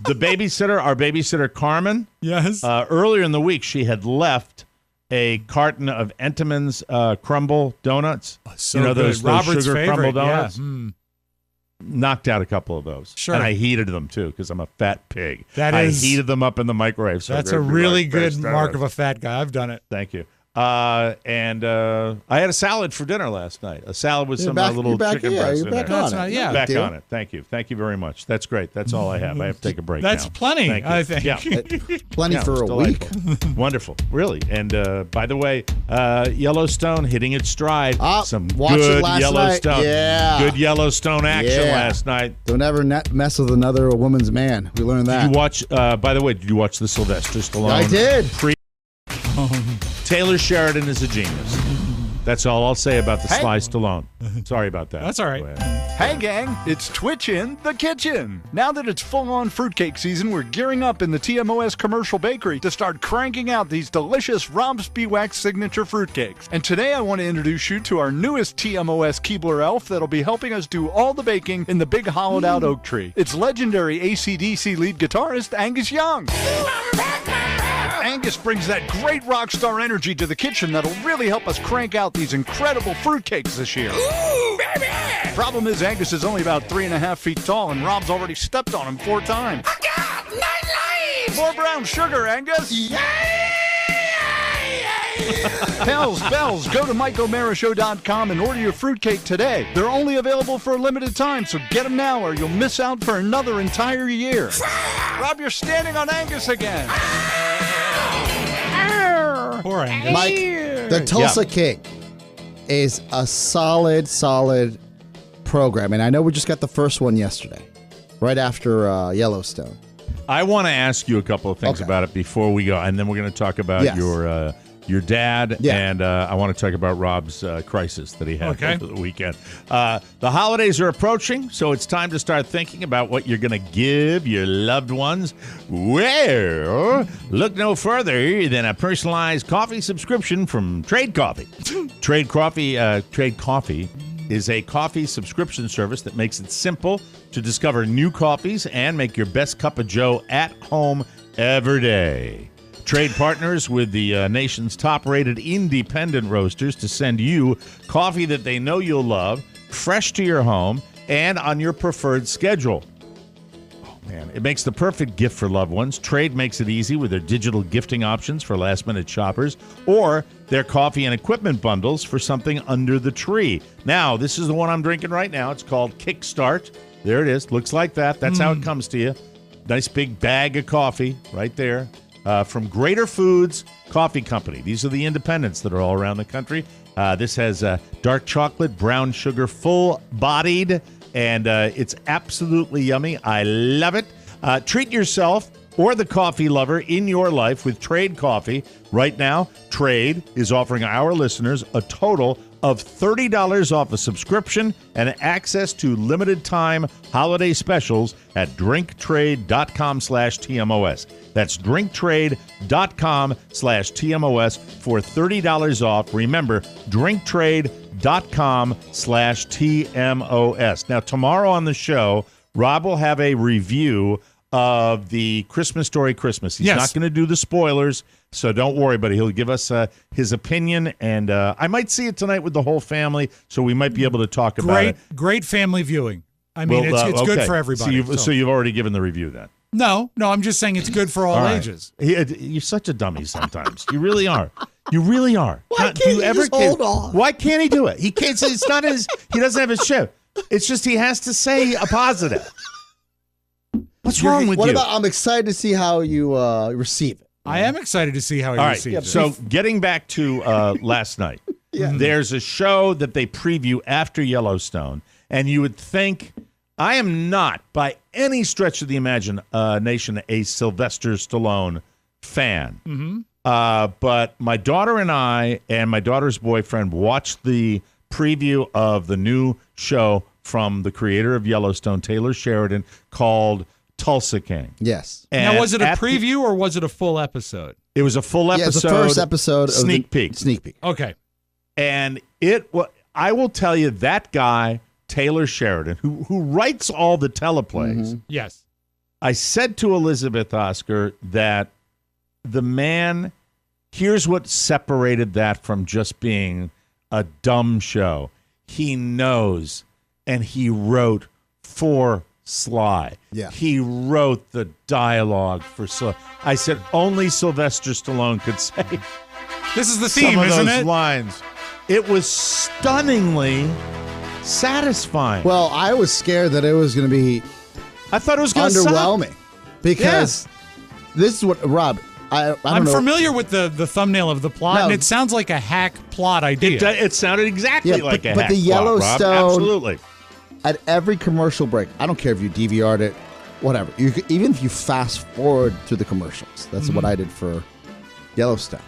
Speaker 4: The babysitter, our babysitter Carmen,
Speaker 5: Yes.
Speaker 4: earlier in the week, she had left a carton of Entenmann's crumble donuts.
Speaker 5: So
Speaker 4: you know
Speaker 5: good.
Speaker 4: those
Speaker 5: Robert's
Speaker 4: sugar
Speaker 5: favorite.
Speaker 4: crumble donuts.
Speaker 5: Yeah. Mm.
Speaker 4: Knocked out a couple of those.
Speaker 5: Sure.
Speaker 4: And I heated them too because I'm a fat pig.
Speaker 5: I
Speaker 4: heated them up in the microwave. So
Speaker 5: That's
Speaker 4: they'd
Speaker 5: a
Speaker 4: be
Speaker 5: really
Speaker 4: like
Speaker 5: good
Speaker 4: this.
Speaker 5: mark of a fat guy. I've done it.
Speaker 4: Thank you. And I had a salad for dinner last night. A salad with some little
Speaker 6: you're back
Speaker 4: chicken
Speaker 6: here.
Speaker 4: breast
Speaker 6: You're
Speaker 4: in
Speaker 6: back
Speaker 4: there.
Speaker 6: on
Speaker 5: That's
Speaker 6: it.
Speaker 5: not- yeah.
Speaker 4: Back
Speaker 6: Deal.
Speaker 4: on it. Thank you. Thank you very much. That's great. That's all I have. I have to take a break
Speaker 5: That's
Speaker 4: now.
Speaker 5: plenty,
Speaker 4: Thank you.
Speaker 5: I think.
Speaker 4: Yeah.
Speaker 6: Plenty
Speaker 4: Yeah,
Speaker 6: for
Speaker 4: it's
Speaker 6: a week.
Speaker 4: delightful. Wonderful. Really. And by the way, Yellowstone hitting its stride. Some
Speaker 6: watched it
Speaker 4: good
Speaker 6: last
Speaker 4: Yellowstone.
Speaker 6: night. Yeah.
Speaker 4: Good Yellowstone action
Speaker 6: Yeah.
Speaker 4: last night.
Speaker 6: Don't ever mess with another woman's man. We learned that.
Speaker 4: Did you watch, by the way, did you watch the Sylvester Stallone?
Speaker 6: I did.
Speaker 4: Taylor Sheridan is a genius. That's all I'll say about the Sly Stallone. Sorry about that.
Speaker 5: That's all right.
Speaker 4: Go ahead.
Speaker 15: Hey gang, it's Twitch in the kitchen. Now that it's full-on fruitcake season, we're gearing up in the TMOS commercial bakery to start cranking out these delicious Rob Spiewak signature fruitcakes. And today I want to introduce you to our newest TMOS Keebler elf that'll be helping us do all the baking in the big hollowed-out oak tree. It's legendary AC/DC lead guitarist Angus Young. Angus brings that great rock star energy to the kitchen that'll really help us crank out these incredible fruitcakes this year. Ooh, baby! Problem is, Angus is only about 3.5 feet tall, and Rob's already stepped on him 4 times. I got 9 lives! More brown sugar, Angus! Pals, go to MikeO'MaraShow.com and order your fruitcake today. They're only available for a limited time, so get them now or you'll miss out for another entire year. Rob, you're standing on Angus again.
Speaker 5: Poor Angus.
Speaker 6: Mike, the Tulsa King is a solid program. And I know we just got the first one yesterday, right after Yellowstone.
Speaker 4: I want to ask you a couple of things about it before we go, and then we're going to talk about your dad, and I want to talk about Rob's crisis that he had over the weekend. The holidays are approaching, so it's time to start thinking about what you're going to give your loved ones. Well, look no further than a personalized coffee subscription from Trade Coffee. Trade Coffee is a coffee subscription service that makes it simple to discover new coffees and make your best cup of joe at home every day. Trade partners with the nation's top-rated independent roasters to send you coffee that they know you'll love, fresh to your home, and on your preferred schedule. Oh, man. It makes the perfect gift for loved ones. Trade makes it easy with their digital gifting options for last-minute shoppers or their coffee and equipment bundles for something under the tree. Now, this is the one I'm drinking right now. It's called Kickstart. There it is. Looks like that. That's how it comes to you. Nice big bag of coffee right there. From Greater Foods Coffee Company. These are the independents that are all around the country. This has dark chocolate, brown sugar, full-bodied, and it's absolutely yummy. I love it. Treat yourself or the coffee lover in your life with Trade Coffee. Right now, Trade is offering our listeners a total of $30 off a subscription and access to limited-time holiday specials at drinktrade.com/TMOS. That's drinktrade.com/TMOS for $30 off. Remember, drinktrade.com/TMOS. Now, tomorrow on the show, Rob will have a review of the Christmas Story Christmas. He's not going to do the spoilers, so don't worry, but he'll give us his opinion, and I might see it tonight with the whole family, so we might be able to talk about it.
Speaker 5: Great family viewing. I mean, it's good for everybody.
Speaker 4: So you've already given the review then?
Speaker 5: No, I'm just saying it's good for all ages.
Speaker 4: You're such a dummy sometimes. You really are. You really are.
Speaker 8: Why can't he just hold on?
Speaker 4: Why can't he do it? He can't. It's not his. He doesn't have his ship. It's just he has to say a positive. What's wrong with you?
Speaker 6: What about? I'm excited to see how you receive it.
Speaker 5: I am excited to see how he receives it.
Speaker 4: So getting back to last night, there's a show that they preview after Yellowstone, and you would think, I am not by any stretch of the imagination a Sylvester Stallone fan.
Speaker 5: Mm-hmm.
Speaker 4: But my daughter and I and my daughter's boyfriend watched the preview of the new show from the creator of Yellowstone, Taylor Sheridan, called Tulsa King.
Speaker 6: Yes.
Speaker 4: And
Speaker 5: now, was it a preview or was it a full episode?
Speaker 4: It was a full episode.
Speaker 6: Yeah, it was the first episode.
Speaker 4: Sneak peek.
Speaker 6: Sneak peek.
Speaker 5: Okay.
Speaker 4: And I will tell you, that guy, Taylor Sheridan, who writes all the teleplays.
Speaker 6: Mm-hmm.
Speaker 5: Yes.
Speaker 4: I said to Elizabeth Oscar that the man, here's what separated that from just being a dumb show. He knows, and he wrote for Sly.
Speaker 6: Yeah.
Speaker 4: He wrote the dialogue for Sly. I said only Sylvester Stallone could say
Speaker 5: this is the theme,
Speaker 4: some of
Speaker 5: isn't
Speaker 4: those
Speaker 5: it?
Speaker 4: lines. It was stunningly satisfying.
Speaker 6: Well, I was scared that it was going to be
Speaker 4: I thought it was going to
Speaker 6: underwhelming because this is what, Rob, I don't know.
Speaker 5: I'm familiar with the thumbnail of the plot, and it sounds like a hack plot idea.
Speaker 4: It sounded exactly like a hack
Speaker 6: but the
Speaker 4: plot,
Speaker 6: Yellowstone,
Speaker 4: Rob. Absolutely.
Speaker 6: At every commercial break, I don't care if you DVR'd it, whatever. Even if you fast forward to the commercials, that's what I did for Yellowstone.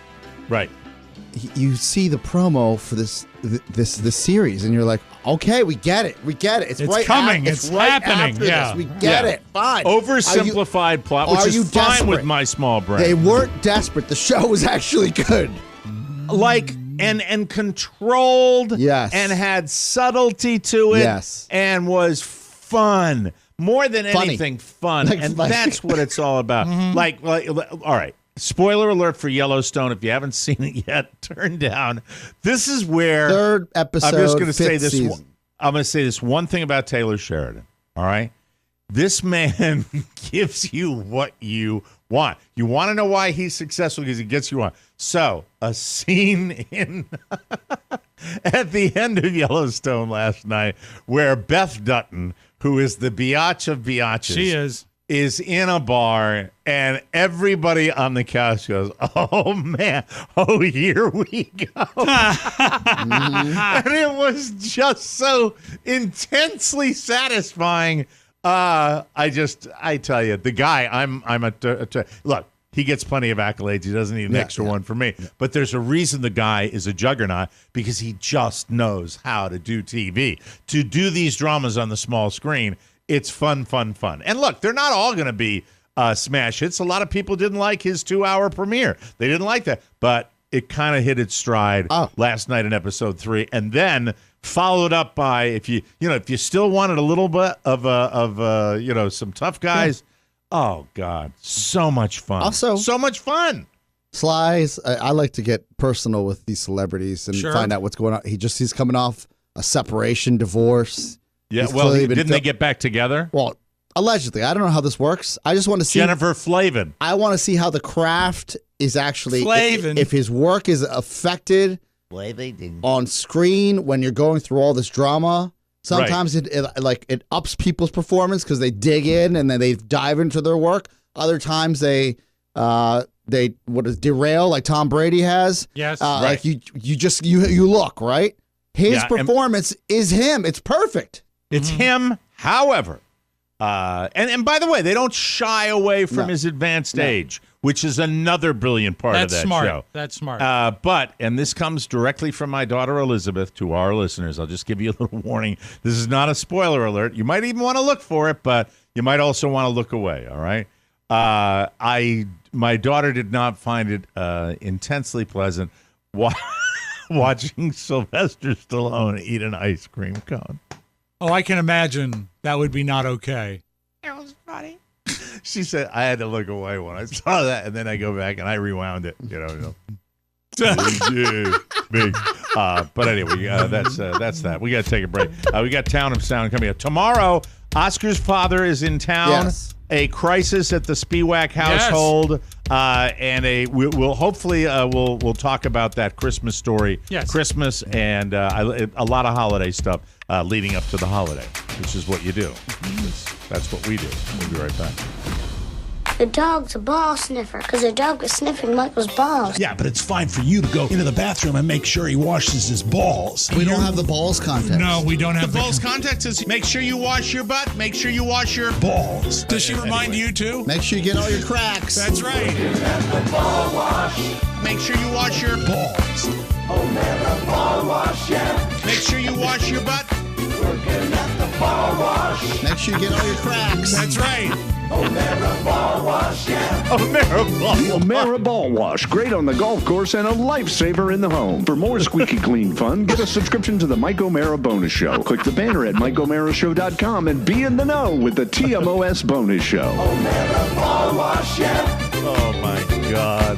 Speaker 4: Right.
Speaker 6: You see the promo for this series, and you're like, okay, we get it. It's right
Speaker 5: coming. It's
Speaker 6: right
Speaker 5: happening.
Speaker 6: After
Speaker 5: Yeah.
Speaker 6: this. We get it. Fine.
Speaker 4: Oversimplified plot, which is fine
Speaker 6: desperate?
Speaker 4: with my small brain.
Speaker 6: They weren't desperate. The show was actually good.
Speaker 4: Like and controlled,
Speaker 6: yes,
Speaker 4: and had subtlety to it,
Speaker 6: yes,
Speaker 4: and was fun more than
Speaker 6: funny.
Speaker 4: Anything fun,
Speaker 6: like,
Speaker 4: and that's what it's all about. Like, all right. Spoiler alert for Yellowstone. If you haven't seen it yet, turn down. This is where
Speaker 6: third episode.
Speaker 4: I'm just going to say this.
Speaker 6: Season.
Speaker 4: I'm going to say this one thing about Taylor Sheridan. All right, this man gives you what you want. You want to know why he's successful because he gets you on. So a scene in at the end of Yellowstone last night where Beth Dutton, who is the biatch of biatches, is in a bar, and everybody on the couch goes, oh, man, oh, here we go. And it was just so intensely satisfying. I tell you, the guy, look, he gets plenty of accolades. He doesn't need an extra one for me. Yeah. But there's a reason the guy is a juggernaut, because he just knows how to do TV. To do these dramas on the small screen, it's fun. And look, they're not all going to be smash hits. A lot of people didn't like his 2-hour premiere. They didn't like that. But it kind of hit its stride last night in episode 3. And then followed up by, if you still wanted a little bit of some tough guys. Yeah. Oh God, so much fun! Also, so much fun.
Speaker 6: Sli's. I like to get personal with these celebrities and find out what's going on. He's coming off a separation, divorce.
Speaker 4: Yeah, didn't they get back together?
Speaker 6: Well, allegedly. I don't know how this works. I just want to see
Speaker 4: Jennifer Flavin.
Speaker 6: I want to see how the craft is actually if his work is affected on screen when you're going through all this drama. Sometimes it ups people's performance because they dig in and then they dive into their work. Other times they derail like Tom Brady has.
Speaker 5: Yes,
Speaker 6: like you look right. His performance is him. It's perfect.
Speaker 4: It's him. However, and by the way, they don't shy away from his advanced age, which is another brilliant part of that show.
Speaker 5: That's smart.
Speaker 4: And this comes directly from my daughter Elizabeth to our listeners. I'll just give you a little warning. This is not a spoiler alert. You might even want to look for it, but you might also want to look away. All right. My daughter did not find it intensely pleasant watching Sylvester Stallone eat an ice cream cone.
Speaker 5: Oh, I can imagine that would be not okay.
Speaker 4: It was funny. She said I had to look away when I saw that, and then I go back and I rewound it. Big. But anyway, that's that. We got to take a break. We got Town of Sound coming up tomorrow. Oscar's father is in town.
Speaker 6: Yes.
Speaker 4: A crisis at the Spiewak household, and we'll hopefully we'll talk about that Christmas story.
Speaker 5: Yes.
Speaker 4: Christmas and a lot of holiday stuff leading up to the holiday, which is what you do. That's what we do. We'll be right back.
Speaker 16: The dog's a ball sniffer because the dog was sniffing Michael's balls.
Speaker 8: Yeah, but it's fine for you to go into the bathroom and make sure he washes his balls.
Speaker 6: We don't have the balls context.
Speaker 5: No, we don't have
Speaker 1: the balls context. Is make sure you wash your butt. Make sure you wash your
Speaker 8: balls. Does she remind you too?
Speaker 6: Make sure you get all your cracks.
Speaker 8: That's right.
Speaker 1: The ball wash. Make sure you wash your
Speaker 8: balls.
Speaker 1: Omega ball wash, yeah. Make sure you wash your butt. Working at the ball wash.
Speaker 6: Make sure you get all your cracks.
Speaker 8: That's right.
Speaker 1: Omega Ball Wash, yeah.
Speaker 17: The Omega Ball Wash. Great on the golf course and a lifesaver in the home. For more squeaky clean fun, get a subscription to the Mike O'Mara Bonus Show. Click the banner at MikeO'MaraShow.com and be in the know with the TMOS Bonus Show.
Speaker 1: Omega Ball Wash, yeah.
Speaker 4: Oh, my God.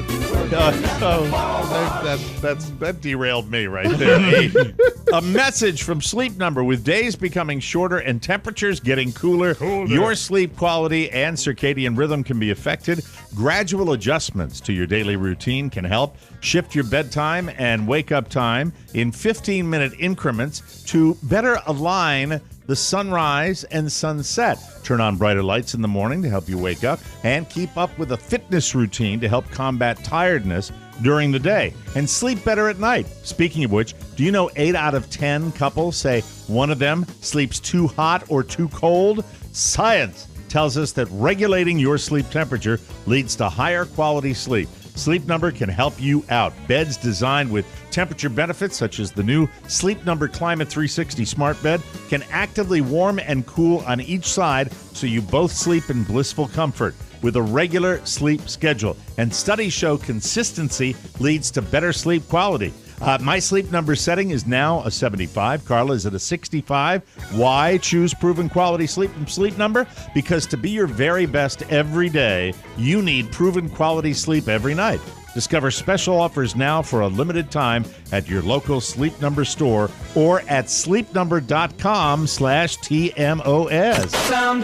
Speaker 4: That derailed me right there. A message from Sleep Number. With days becoming shorter and temperatures getting cooler, your sleep quality and circadian rhythm can be affected. Gradual adjustments to your daily routine can help shift your bedtime and wake-up time in 15-minute increments to better align the sunrise and sunset. Turn on brighter lights in the morning to help you wake up, and keep up with a fitness routine to help combat tiredness during the day, and sleep better at night. Speaking of which, do you know 8 out of 10 couples say one of them sleeps too hot or too cold? Science tells us that regulating your sleep temperature leads to higher quality sleep. Sleep Number can help you out. Beds designed with temperature benefits, such as the new Sleep Number Climate 360 smart bed, can actively warm and cool on each side so you both sleep in blissful comfort with a regular sleep schedule. And studies show consistency leads to better sleep quality. My Sleep Number setting is now a 75. Carla is at a 65. Why choose proven quality sleep from Sleep Number? Because to be your very best every day, you need proven quality sleep every night. Discover special offers now for a limited time at your local Sleep Number store or at sleepnumber.com/TMOS.
Speaker 1: Sound.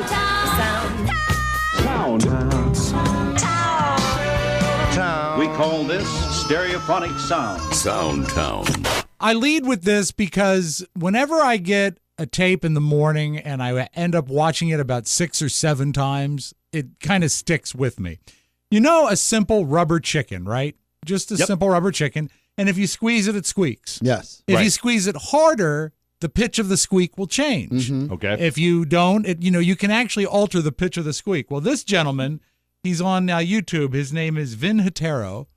Speaker 18: We call this stereophonic sound.
Speaker 2: Soundtown.
Speaker 5: I lead with this because whenever I get a tape in the morning and I end up watching it about 6 or 7 times, it kind of sticks with me. You know, a simple rubber chicken, right? Just a simple rubber chicken. And if you squeeze it, it squeaks.
Speaker 6: Yes.
Speaker 5: If you squeeze it harder, the pitch of the squeak will change.
Speaker 4: Okay.
Speaker 5: If you don't, you can actually alter the pitch of the squeak. Well, this gentleman, he's on YouTube. His name is Vin Hatero,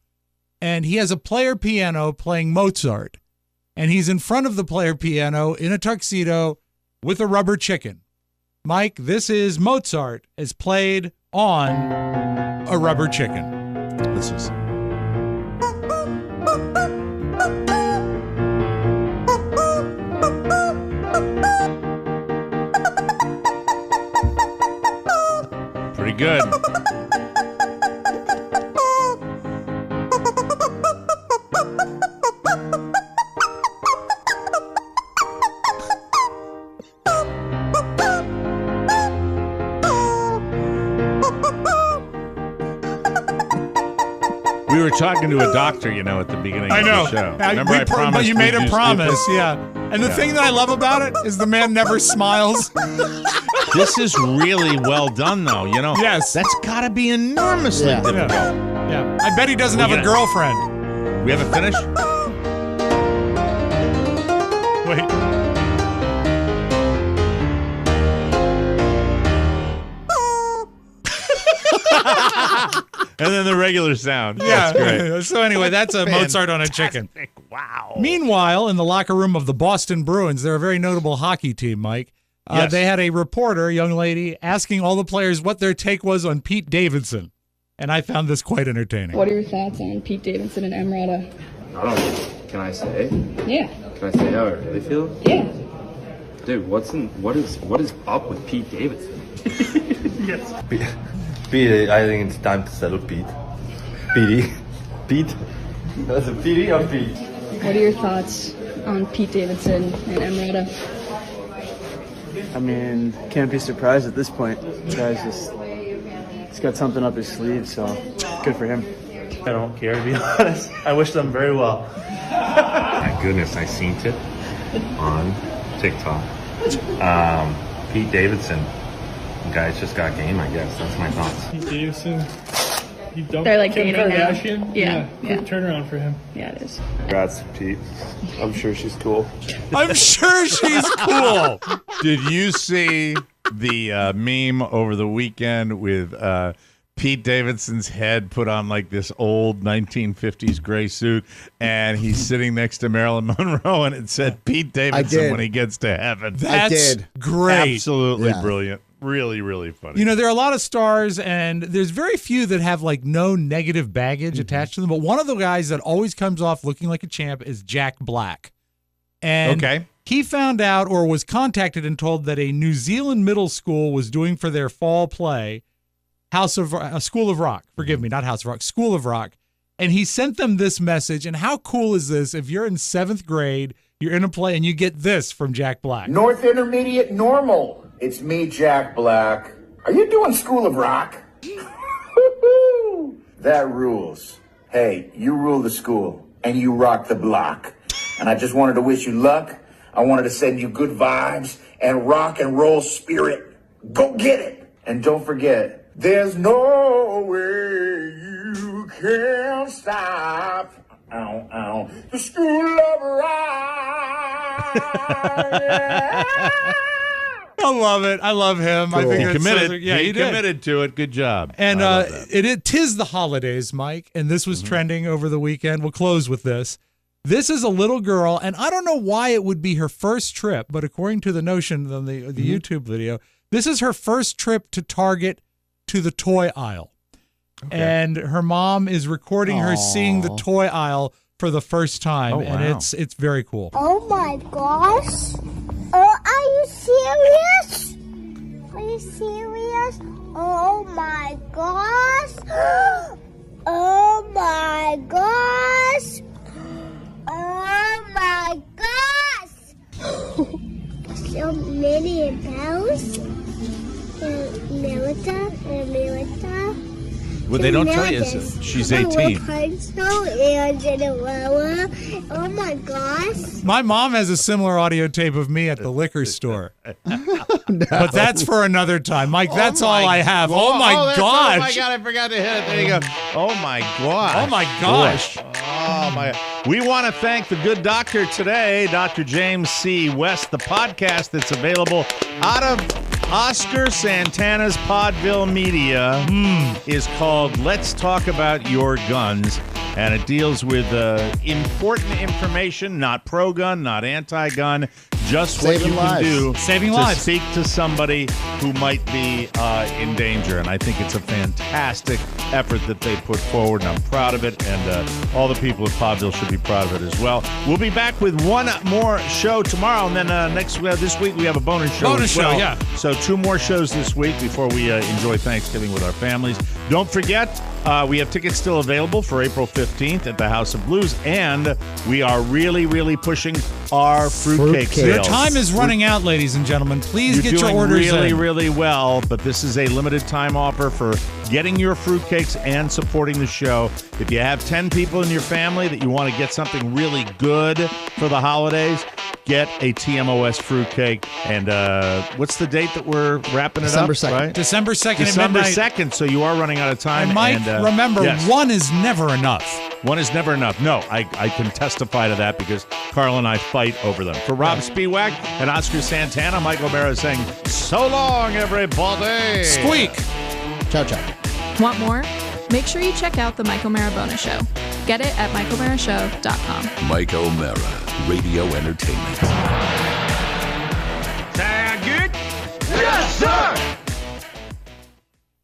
Speaker 5: and he has a player piano playing Mozart. And he's in front of the player piano in a tuxedo with a rubber chicken. Mike, this is Mozart as played on a rubber chicken.
Speaker 4: This is... pretty good. We were talking to a doctor, at the beginning of the show. Remember, I promised.
Speaker 5: But you made a promise, yeah. And the thing that I love about it is the man never smiles.
Speaker 1: This is really well done, though.
Speaker 5: Yes,
Speaker 1: that's got to be enormously difficult.
Speaker 5: Yeah, I bet he doesn't have a girlfriend.
Speaker 1: We haven't finished.
Speaker 5: Wait.
Speaker 4: And then the regular sound.
Speaker 5: Yeah.
Speaker 4: That's great.
Speaker 5: So anyway, that's a Mozart on a chicken.
Speaker 1: Wow.
Speaker 5: Meanwhile, in the locker room of the Boston Bruins, they're a very notable hockey team, Mike.
Speaker 4: Yes.
Speaker 5: They had a reporter, a young lady, asking all the players what their take was on Pete Davidson. And I found this quite entertaining.
Speaker 19: What are your thoughts on Pete Davidson and Emrata?
Speaker 20: I don't know. Can I say?
Speaker 19: Yeah.
Speaker 20: Can I say how I really feel?
Speaker 19: Yeah.
Speaker 20: Dude, what is up with Pete Davidson?
Speaker 19: Yes.
Speaker 21: Pete, I think it's time to settle Pete. Pete. That's a Pete or Pete?
Speaker 19: What are your thoughts on Pete Davidson and Emrata?
Speaker 22: I mean, can't be surprised at this point. The guy's he's got something up his sleeve, so good for him.
Speaker 21: I don't care, to be honest. I wish them very well.
Speaker 23: My goodness, I seen it on TikTok. Pete Davidson. The guy's just got game, I guess. That's my thoughts.
Speaker 24: Pete Davidson.
Speaker 19: They're like
Speaker 24: Kim
Speaker 19: dating now.
Speaker 24: Kardashian.
Speaker 19: Yeah.
Speaker 24: Quick turnaround for him.
Speaker 19: Yeah, it is.
Speaker 21: Congrats, Pete. I'm sure she's cool.
Speaker 5: I'm sure she's cool.
Speaker 4: Did you see the meme over the weekend with Pete Davidson's head put on like this old 1950s gray suit, and he's sitting next to Marilyn Monroe, and it said Pete Davidson when he gets to heaven.
Speaker 5: That's great.
Speaker 4: Absolutely brilliant. Really, really funny.
Speaker 5: There are a lot of stars, and there's very few that have like no negative baggage attached to them. But one of the guys that always comes off looking like a champ is Jack Black. And he found out or was contacted and told that a New Zealand middle school was doing for their fall play School of Rock. Forgive me, not House of Rock, School of Rock. And he sent them this message. And how cool is this? If you're in 7th grade, you're in a play, and you get this from Jack Black.
Speaker 25: North Intermediate Normal. It's me, Jack Black. Are you doing School of Rock? That rules. Hey, you rule the school, and you rock the block. And I just wanted to wish you luck. I wanted to send you good vibes and rock and roll spirit. Go get it. And don't forget, there's no way you can stop. Ow, ow. The School of Rock. Yeah.
Speaker 5: I love it. I love him.
Speaker 4: Cool.
Speaker 5: I think
Speaker 4: He committed.
Speaker 5: He did.
Speaker 4: Committed to it. Good job.
Speaker 5: And tis the holidays, Mike, and this was trending over the weekend. We'll close with this. This is a little girl, and I don't know why it would be her first trip, but according to the notion on the YouTube video, this is her first trip to Target to the toy aisle. Okay. And her mom is recording her seeing the toy aisle for the first time, and it's very cool.
Speaker 16: Oh my gosh. Oh, are you serious? Are you serious? Oh my gosh. Oh my gosh. Oh my gosh. So many bells. America.
Speaker 4: What they don't tell you is she's 18.
Speaker 16: Oh my gosh.
Speaker 5: My mom has a similar audio tape of me at the liquor store. But that's for another time. Mike, that's all I have. Oh my gosh.
Speaker 4: Oh my God, I forgot to hit it. There you go. Oh my gosh.
Speaker 5: Oh my gosh.
Speaker 4: Oh. Oh, my. We want to thank the good doctor today, Dr. James C. West. The podcast that's available out of Oscar Santana's Podville Media is called Let's Talk About Your Guns. And it deals with important information, not pro-gun, not anti-gun, just what you can do to speak to somebody who might be in danger. And I think it's a fantastic effort that they put forward, and I'm proud of it. And all the people at Podville should be proud of it as well. We'll be back with one more show tomorrow, and then this week we have a bonus show as well.
Speaker 5: Bonus show, yeah.
Speaker 4: So 2 more shows this week before we enjoy Thanksgiving with our families. Don't forget, we have tickets still available for April 15th at the House of Blues, and we are really, really pushing our fruitcake sales.
Speaker 5: Your time is running out, ladies and gentlemen. Please get your orders
Speaker 4: really,
Speaker 5: in.
Speaker 4: really well, but this is a limited time offer for getting your fruitcakes and supporting the show. If you have 10 people in your family that you want to get something really good for the holidays, get a TMOS fruitcake. And what's the date that we're wrapping it
Speaker 6: December
Speaker 4: up?
Speaker 6: 2nd.
Speaker 4: Right?
Speaker 5: December 2nd
Speaker 4: December
Speaker 5: at midnight.
Speaker 4: 2nd, so you are running out of time.
Speaker 5: And Mike, remember,
Speaker 4: yes.
Speaker 5: one is never enough.
Speaker 4: One is never enough. No, I can testify to that because Carl and I fight over them. For Rob Spiewak and Oscar Santana, Mike O'Mara is saying, so long, everybody.
Speaker 5: Squeak.
Speaker 6: Ciao, ciao.
Speaker 3: Want more? Make sure you check out the Mike O'Mara Bonus Show. Get it at MikeO'MaraShow.com.
Speaker 2: Mike O'Mara, radio entertainment.
Speaker 25: Sound good? Yes, sir!